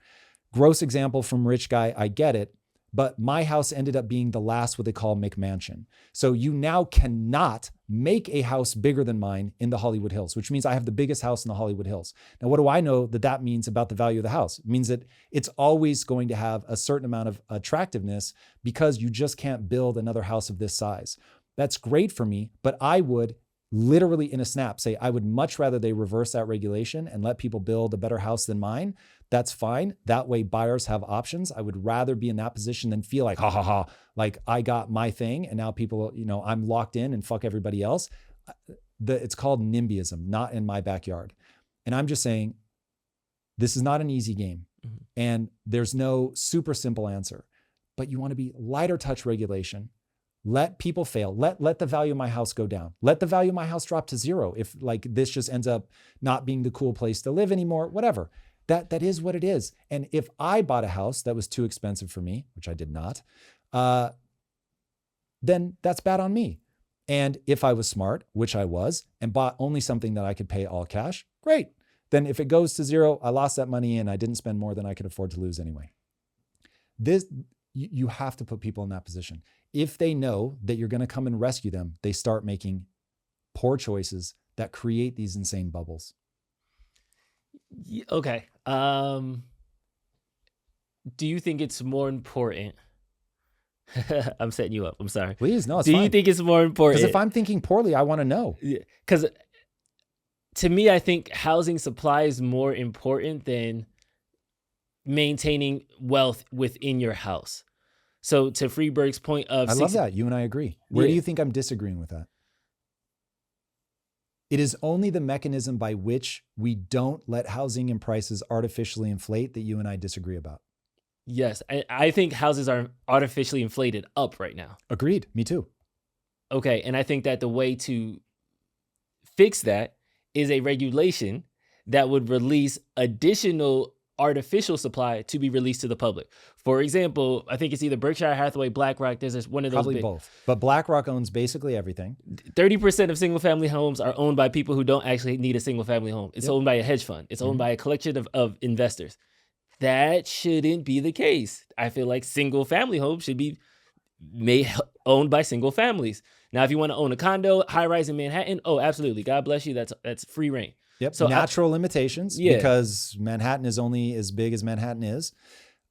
Gross example from rich guy, I get it. But my house ended up being the last what they call McMansion. So you now cannot make a house bigger than mine in the Hollywood Hills, which means I have the biggest house in the Hollywood Hills. Now, what do I know that means about the value of the house? It means that it's always going to have a certain amount of attractiveness because you just can't build another house of this size. That's great for me, but I would literally in a snap say, I would much rather they reverse that regulation and let people build a better house than mine. That's fine. That way buyers have options. I would rather be in that position than feel like, like I got my thing and now people, I'm locked in and fuck everybody else. It's called NIMBYism, not in my backyard. And I'm just saying, this is not an easy game. And there's no super simple answer, but you want to be lighter touch regulation. Let people fail. Let the value of my house go down. Let the value of my house drop to zero. If like this just ends up not being the cool place to live anymore, whatever. That is what it is. And if I bought a house that was too expensive for me, which I did not, then that's bad on me. And if I was smart, which I was, and bought only something that I could pay all cash, great. Then if it goes to zero, I lost that money and I didn't spend more than I could afford to lose anyway. You have to put people in that position. If they know that you're going to come and rescue them, they start making poor choices that create these insane bubbles. Okay. Do you think it's more important? I'm setting you up. I'm sorry. Please, no, it's Do fine. you think it's more important? Because if I'm thinking poorly, I want to know. Because to me, I think housing supply is more important than maintaining wealth within your house. So to Friedberg's point of... I love that. You and I agree. Where do you think I'm disagreeing with that? It is only the mechanism by which we don't let housing and prices artificially inflate that you and I disagree about. Yes. I think houses are artificially inflated up right now. Agreed. Me too. Okay. And I think that the way to fix that is a regulation that would release additional artificial supply to be released to the public. For example, I think it's either Berkshire Hathaway, BlackRock. There's one of those. Probably both. But BlackRock owns basically everything. 30% of single family homes are owned by people who don't actually need a single family home. It's owned by a hedge fund. It's owned by a collection of investors. That shouldn't be the case. I feel like single family homes should be owned by single families. Now, if you want to own a condo, high rise in Manhattan, oh, absolutely. God bless you. That's free reign. Yep. So natural limitations because Manhattan is only as big as Manhattan is.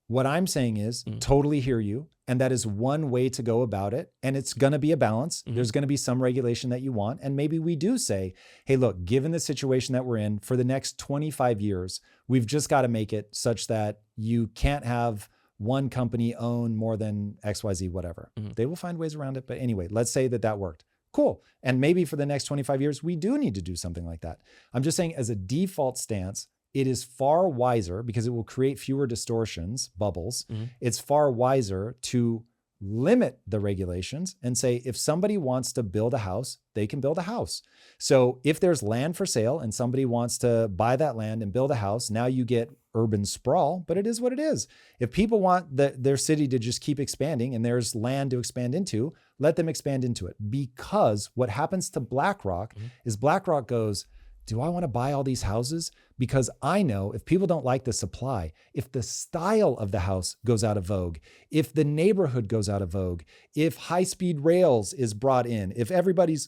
What I'm saying is totally hear you. And that is one way to go about it. And it's going to be a balance. There's going to be some regulation that you want. And maybe we do say, hey, look, given the situation that we're in for the next 25 years, we've just got to make it such that you can't have one company own more than XYZ, whatever. They will find ways around it. But anyway, let's say that worked. Cool. And maybe for the next 25 years, we do need to do something like that. I'm just saying as a default stance, it is far wiser because it will create fewer distortions, bubbles. It's far wiser to limit the regulations and say, if somebody wants to build a house, they can build a house. So if there's land for sale and somebody wants to buy that land and build a house, now you get urban sprawl, but it is what it is. If people want their city to just keep expanding and there's land to expand into, let them expand into it. Because what happens to BlackRock is BlackRock goes, do I want to buy all these houses? Because I know if people don't like the supply, if the style of the house goes out of vogue, if the neighborhood goes out of vogue, if high-speed rails is brought in, if everybody's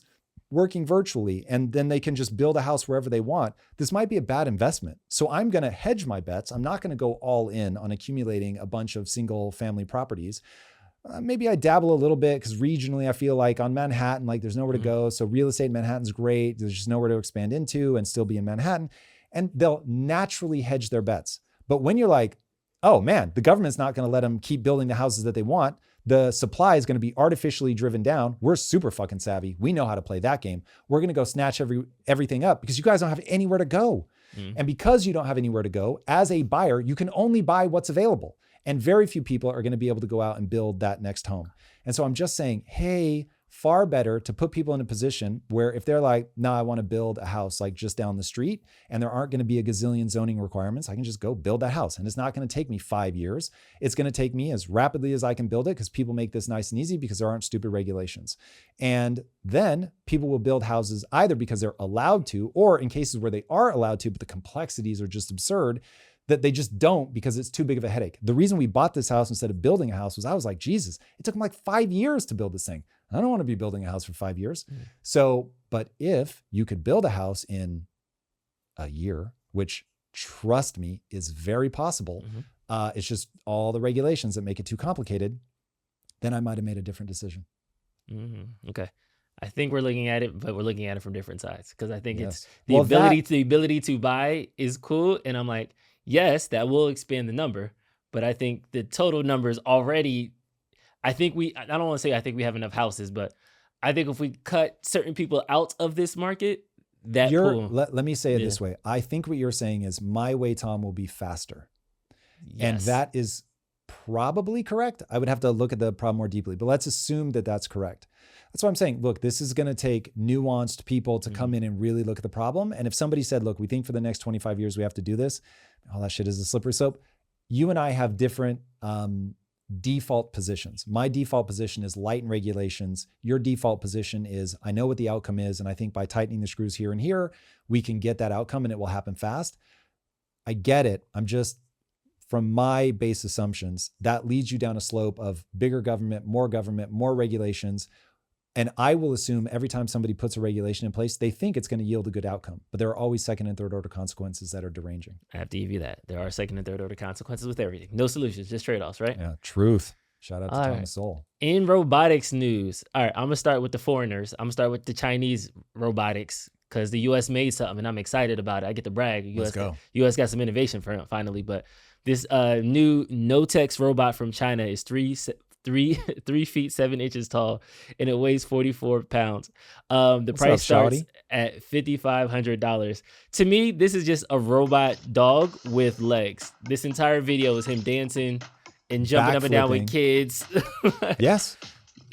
working virtually and then they can just build a house wherever they want, this might be a bad investment. So I'm going to hedge my bets. I'm not going to go all in on accumulating a bunch of single family properties. Maybe I dabble a little bit because regionally I feel like on Manhattan, like there's nowhere to go. So real estate in Manhattan's great. There's just nowhere to expand into and still be in Manhattan. And they'll naturally hedge their bets. But when you're like, oh man, the government's not going to let them keep building the houses that they want. The supply is going to be artificially driven down. We're super fucking savvy. We know how to play that game. We're going to go snatch everything up because you guys don't have anywhere to go. And because you don't have anywhere to go, as a buyer, you can only buy what's available. And very few people are going to be able to go out and build that next home. And so I'm just saying, hey, far better to put people in a position where if they're like, no, I want to build a house like just down the street and there aren't going to be a gazillion zoning requirements, I can just go build that house. And it's not going to take me 5 years. It's going to take me as rapidly as I can build it because people make this nice and easy because there aren't stupid regulations. And then people will build houses either because they're allowed to, or in cases where they are allowed to, but the complexities are just absurd, that they just don't because it's too big of a headache. The reason we bought this house instead of building a house was I was like, Jesus, it took them like 5 years to build this thing. I don't want to be building a house for 5 years. So, but if you could build a house in a year, which trust me is very possible, it's just all the regulations that make it too complicated, then I might have made a different decision. Okay. I think we're looking at it, but we're looking at it from different sides because I think it's the ability to buy is cool. And I'm like, yes, that will expand the number, but I think the total numbers already, I don't want to say I think we have enough houses, but I think if we cut certain people out of this market, let me say it this way. I think what you're saying is my way, Tom, will be faster. Yes. And that is probably correct. I would have to look at the problem more deeply, but let's assume that that's correct. That's what I'm saying. Look, this is going to take nuanced people to come in and really look at the problem. And if somebody said, look, we think for the next 25 years, we have to do this, all that shit is a slippery slope. You and I have different default positions. My default position is lighten regulations. Your default position is I know what the outcome is. And I think by tightening the screws here and here, we can get that outcome and it will happen fast. I get it. I'm just, from my base assumptions, that leads you down a slope of bigger government, more regulations. And I will assume every time somebody puts a regulation in place, they think it's going to yield a good outcome. But there are always second and third order consequences that are deranging. I have to give you that. There are second and third order consequences with everything. No solutions, just trade-offs, right? Yeah, truth. Shout out to Thomas Sowell. In robotics news, all right, I'm going to start with the foreigners. I'm going to start with the Chinese robotics because the U.S. made something and I'm excited about it. I get to brag. Let's go. U.S. got some innovation finally. But this new no-tex robot from China is 3 feet 7 inches tall and it weighs 44 pounds. The price starts at $5,500. To me, this is just a robot dog with legs. This entire video is him dancing and jumping up and down with kids. Yes.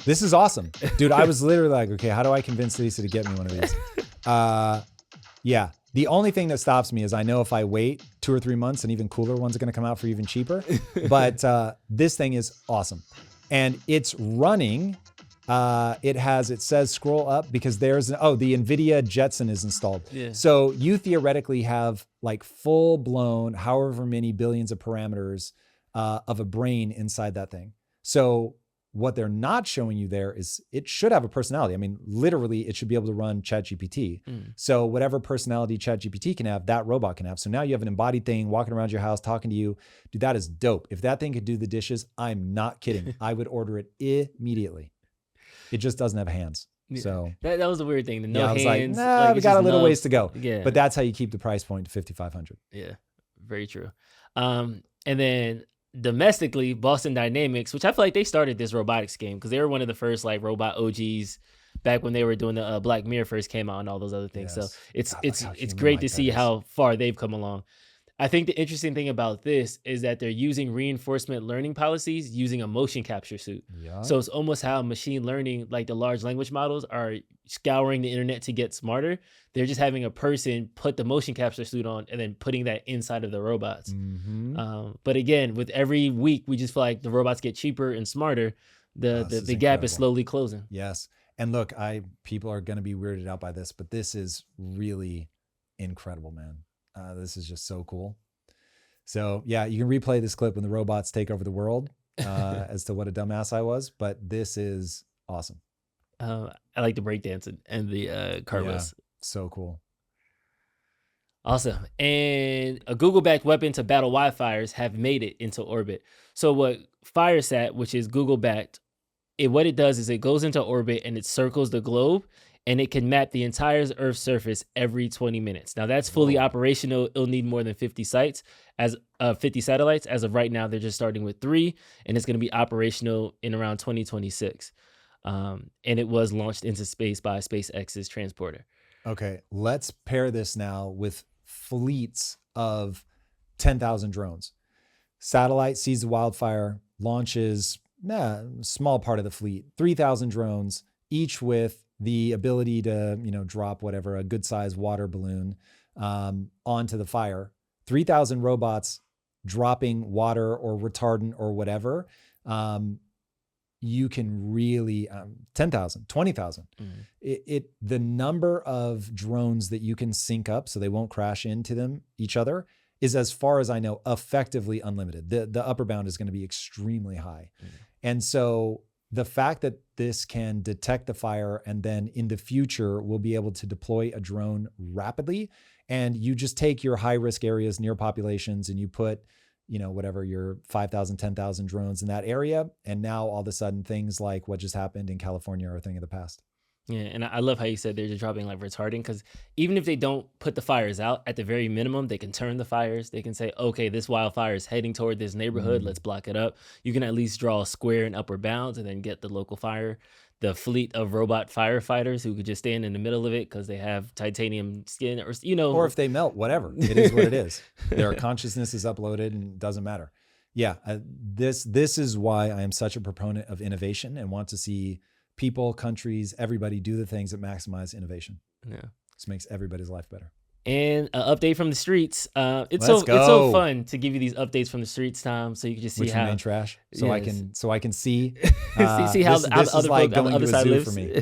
This is awesome. Dude, I was literally like, okay, how do I convince Lisa to get me one of these? Yeah. The only thing that stops me is I know if I wait 2 or 3 months, an even cooler one's are going to come out for even cheaper. But this thing is awesome. And it's running. It says scroll up because the NVIDIA Jetson is installed. Yeah. So you theoretically have like full blown, however many billions of parameters of a brain inside that thing. So what they're not showing you there is it should have a personality. I mean, literally it should be able to run ChatGPT. So whatever personality ChatGPT can have, that robot can have. So now you have an embodied thing walking around your house, talking to you. Dude, that is dope. If that thing could do the dishes, I'm not kidding. I would order it immediately. It just doesn't have hands. Yeah. So that was the weird thing. The no I was hands. like, we got a little ways to go. Yeah. But that's how you keep the price point to $5,500. Yeah, very true. And then domestically, Boston Dynamics, which I feel like they started this robotics game because they were one of the first like robot OGs back when they were doing the Black Mirror first came out and all those other things. Yes. So it's human great to like see that is. how far they've come along. I think the interesting thing about this is that they're using reinforcement learning policies using a motion capture suit. Yeah. So it's almost how machine learning, like the large language models, are scouring the internet to get smarter. They're just having a person put the motion capture suit on and then putting that inside of the robots. But again, with every week, we just feel like the robots get cheaper and smarter. The gap is slowly closing. Yes. And look, people are going to be weirded out by this, but this is really incredible, man. This is just so cool. So yeah, you can replay this clip when the robots take over the world as to what a dumbass I was, but this is awesome. I like the breakdance and the cartwheels. So cool. Awesome. And a Google-backed weapon to battle wildfires have made it into orbit. So what FireSat, which is Google-backed, what it does is it goes into orbit and it circles the globe, and it can map the entire Earth's surface every 20 minutes. Now that's fully operational. It'll need more than 50 satellites. As of right now, they're just starting with 3, and it's going to be operational in around 2026. And it was launched into space by SpaceX's transporter. Okay, let's pair this now with fleets of 10,000 drones. Satellite sees the wildfire, launches small part of the fleet, 3,000 drones, each with the ability to, drop a good sized water balloon onto the fire. 3,000 robots dropping water or retardant or whatever. You can really 10,000, 20,000. The number of drones that you can sync up so they won't crash into each other is, as far as I know, effectively unlimited. The upper bound is going to be extremely high. And so the fact that this can detect the fire and then in the future we'll be able to deploy a drone rapidly, and you just take your high risk areas near populations and you put, your 5,000, 10,000 drones in that area. And now all of a sudden things like what just happened in California are a thing of the past. Yeah, and I love how you said they're just dropping like retarding, because even if they don't put the fires out, at the very minimum, they can turn the fires. They can say, okay, this wildfire is heading toward this neighborhood. Let's block it up. You can at least draw a square in upper bounds and then get the local fire. The fleet of robot firefighters who could just stand in the middle of it because they have titanium skin or if they melt, whatever. It is what it is. Their consciousness is uploaded and it doesn't matter. Yeah, this is why I am such a proponent of innovation and want to see people, countries, everybody do the things that maximize innovation. Yeah. This makes everybody's life better. And an update from the streets. It's so fun to give you these updates from the streets, Tom, so you can just see how main trash. So I can see see how the other like folk on the other side lives. For me.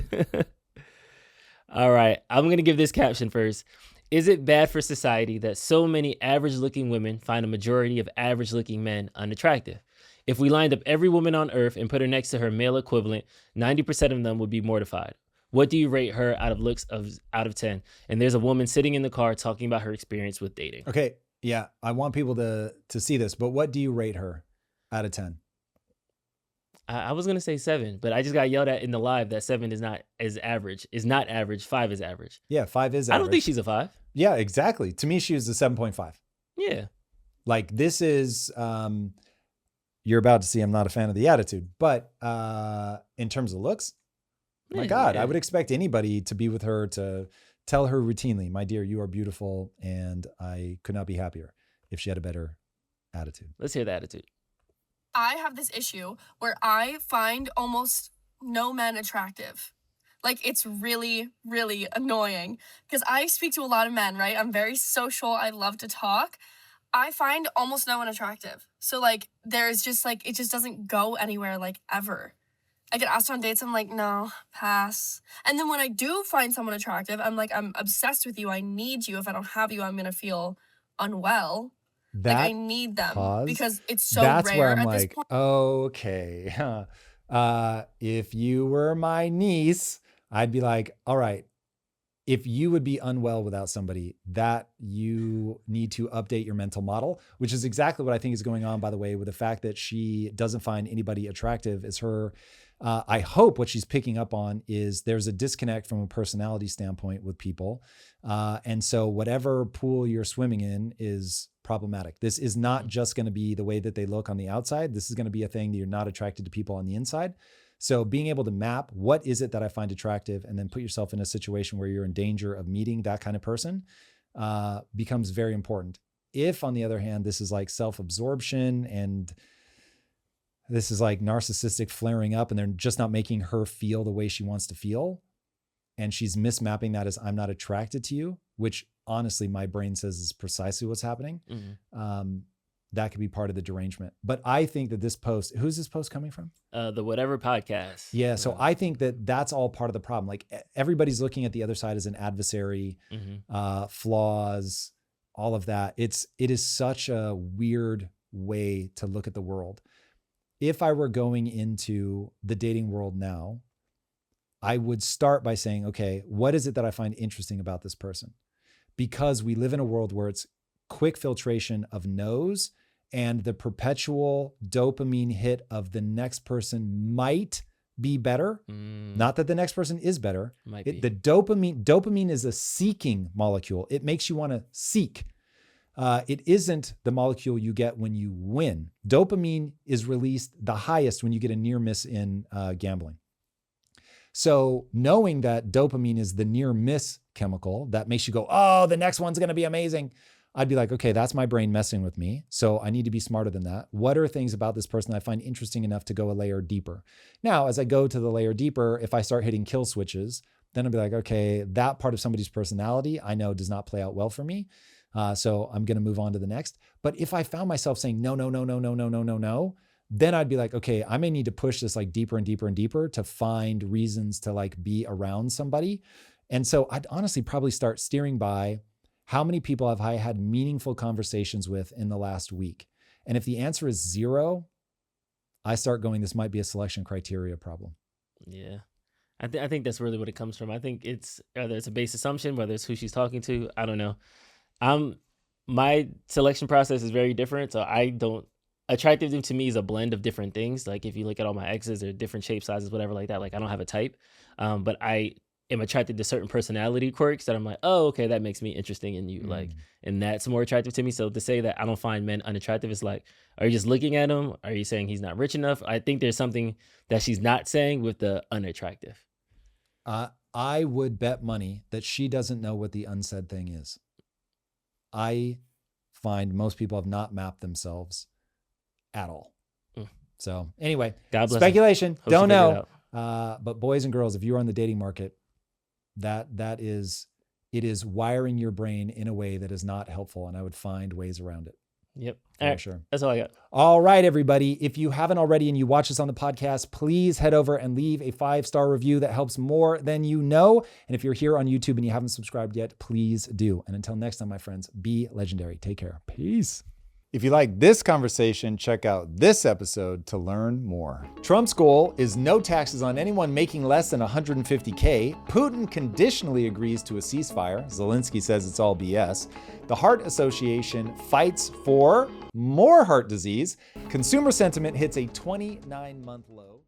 All right, I'm gonna give this caption first. Is it bad for society that so many average-looking women find a majority of average-looking men unattractive? If we lined up every woman on Earth and put her next to her male equivalent, 90% of them would be mortified. What do you rate her out of looks out of 10? And there's a woman sitting in the car talking about her experience with dating. Okay, yeah, I want people to see this, but what do you rate her out of 10? I was gonna say 7, but I just got yelled at in the live that 7 is not average. 5 is average. Yeah, 5 is average. I don't think she's a 5. Yeah, exactly. To me, she was a 7.5. Yeah. Like this is, you're about to see I'm not a fan of the attitude, but in terms of looks, my God, I would expect anybody to be with her to tell her routinely, my dear, you are beautiful, and I could not be happier if she had a better attitude. Let's hear the attitude. I have this issue where I find almost no men attractive. Like, it's really, really annoying because I speak to a lot of men, right? I'm very social. I love to talk. I find almost no one attractive. So, like, there's just, like, it just doesn't go anywhere, like, ever. I get asked on dates, I'm like, no, pass. And then when I do find someone attractive, I'm like, I'm obsessed with you. I need you. If I don't have you, I'm going to feel unwell. Like, I need them because it's so that's rare where I'm at like, this point. okay. If you were my niece, I'd be like, all right, if you would be unwell without somebody, that you need to update your mental model, which is exactly what I think is going on, by the way, with the fact that she doesn't find anybody attractive. Is her, I hope what she's picking up on is there's a disconnect from a personality standpoint with people. And so whatever pool you're swimming in is problematic. This is not just going to be the way that they look on the outside. This is going to be a thing that you're not attracted to people on the inside. So being able to map what is it that I find attractive and then put yourself in a situation where you're in danger of meeting that kind of person becomes very important. If, on the other hand, this is like self-absorption and this is like narcissistic flaring up and they're just not making her feel the way she wants to feel, and she's mismapping that as I'm not attracted to you, which honestly my brain says is precisely what's happening. That could be part of the derangement. But I think that this post, who's this post coming from? The Whatever Podcast. Yeah. So I think that that's all part of the problem. Like everybody's looking at the other side as an adversary, flaws, all of that. It is such a weird way to look at the world. If I were going into the dating world now, I would start by saying, okay, what is it that I find interesting about this person? Because we live in a world where it's quick filtration of no's and the perpetual dopamine hit of the next person might be better. Not that the next person is better. The dopamine is a seeking molecule. It makes you want to seek. It isn't the molecule you get when you win. Dopamine is released the highest when you get a near miss in gambling. So knowing that dopamine is the near miss chemical that makes you go, oh, the next one's going to be amazing, I'd be like, okay, that's my brain messing with me. So I need to be smarter than that. What are things about this person that I find interesting enough to go a layer deeper? Now, as I go to the layer deeper, if I start hitting kill switches, then I'll be like, okay, that part of somebody's personality I know does not play out well for me. So I'm going to move on to the next. But if I found myself saying, no, then I'd be like, okay, I may need to push this like deeper and deeper and deeper to find reasons to like be around somebody. And so I'd honestly probably start steering by how many people have I had meaningful conversations with in the last week? And if the answer is 0, I start going, this might be a selection criteria problem. Yeah. I think that's really what it comes from. I think it's whether it's a base assumption, whether it's who she's talking to, I don't know. My selection process is very different. So attractive to me is a blend of different things. Like if you look at all my exes, they're different shape sizes, whatever like that. Like I don't have a type, but I am attracted to certain personality quirks that I'm like, oh, okay, that makes me interesting in you. Like, and that's more attractive to me. So to say that I don't find men unattractive is like, are you just looking at him? Are you saying he's not rich enough? I think there's something that she's not saying with the unattractive. I would bet money that she doesn't know what the unsaid thing is. I find most people have not mapped themselves at all. So anyway, God bless speculation, Hope don't know. But boys and girls, if you're on the dating market, it is wiring your brain in a way that is not helpful. And I would find ways around it. Yep. For right. sure. That's all I got. All right, everybody. If you haven't already and you watch us on the podcast, please head over and leave a 5-star review. That helps more than you know. And if you're here on YouTube and you haven't subscribed yet, please do. And until next time, my friends, be legendary. Take care. Peace. If you like this conversation, check out this episode to learn more. Trump's goal is no taxes on anyone making less than $150K. Putin conditionally agrees to a ceasefire. Zelensky says it's all BS. The Heart Association fights for more heart disease. Consumer sentiment hits a 29-month low.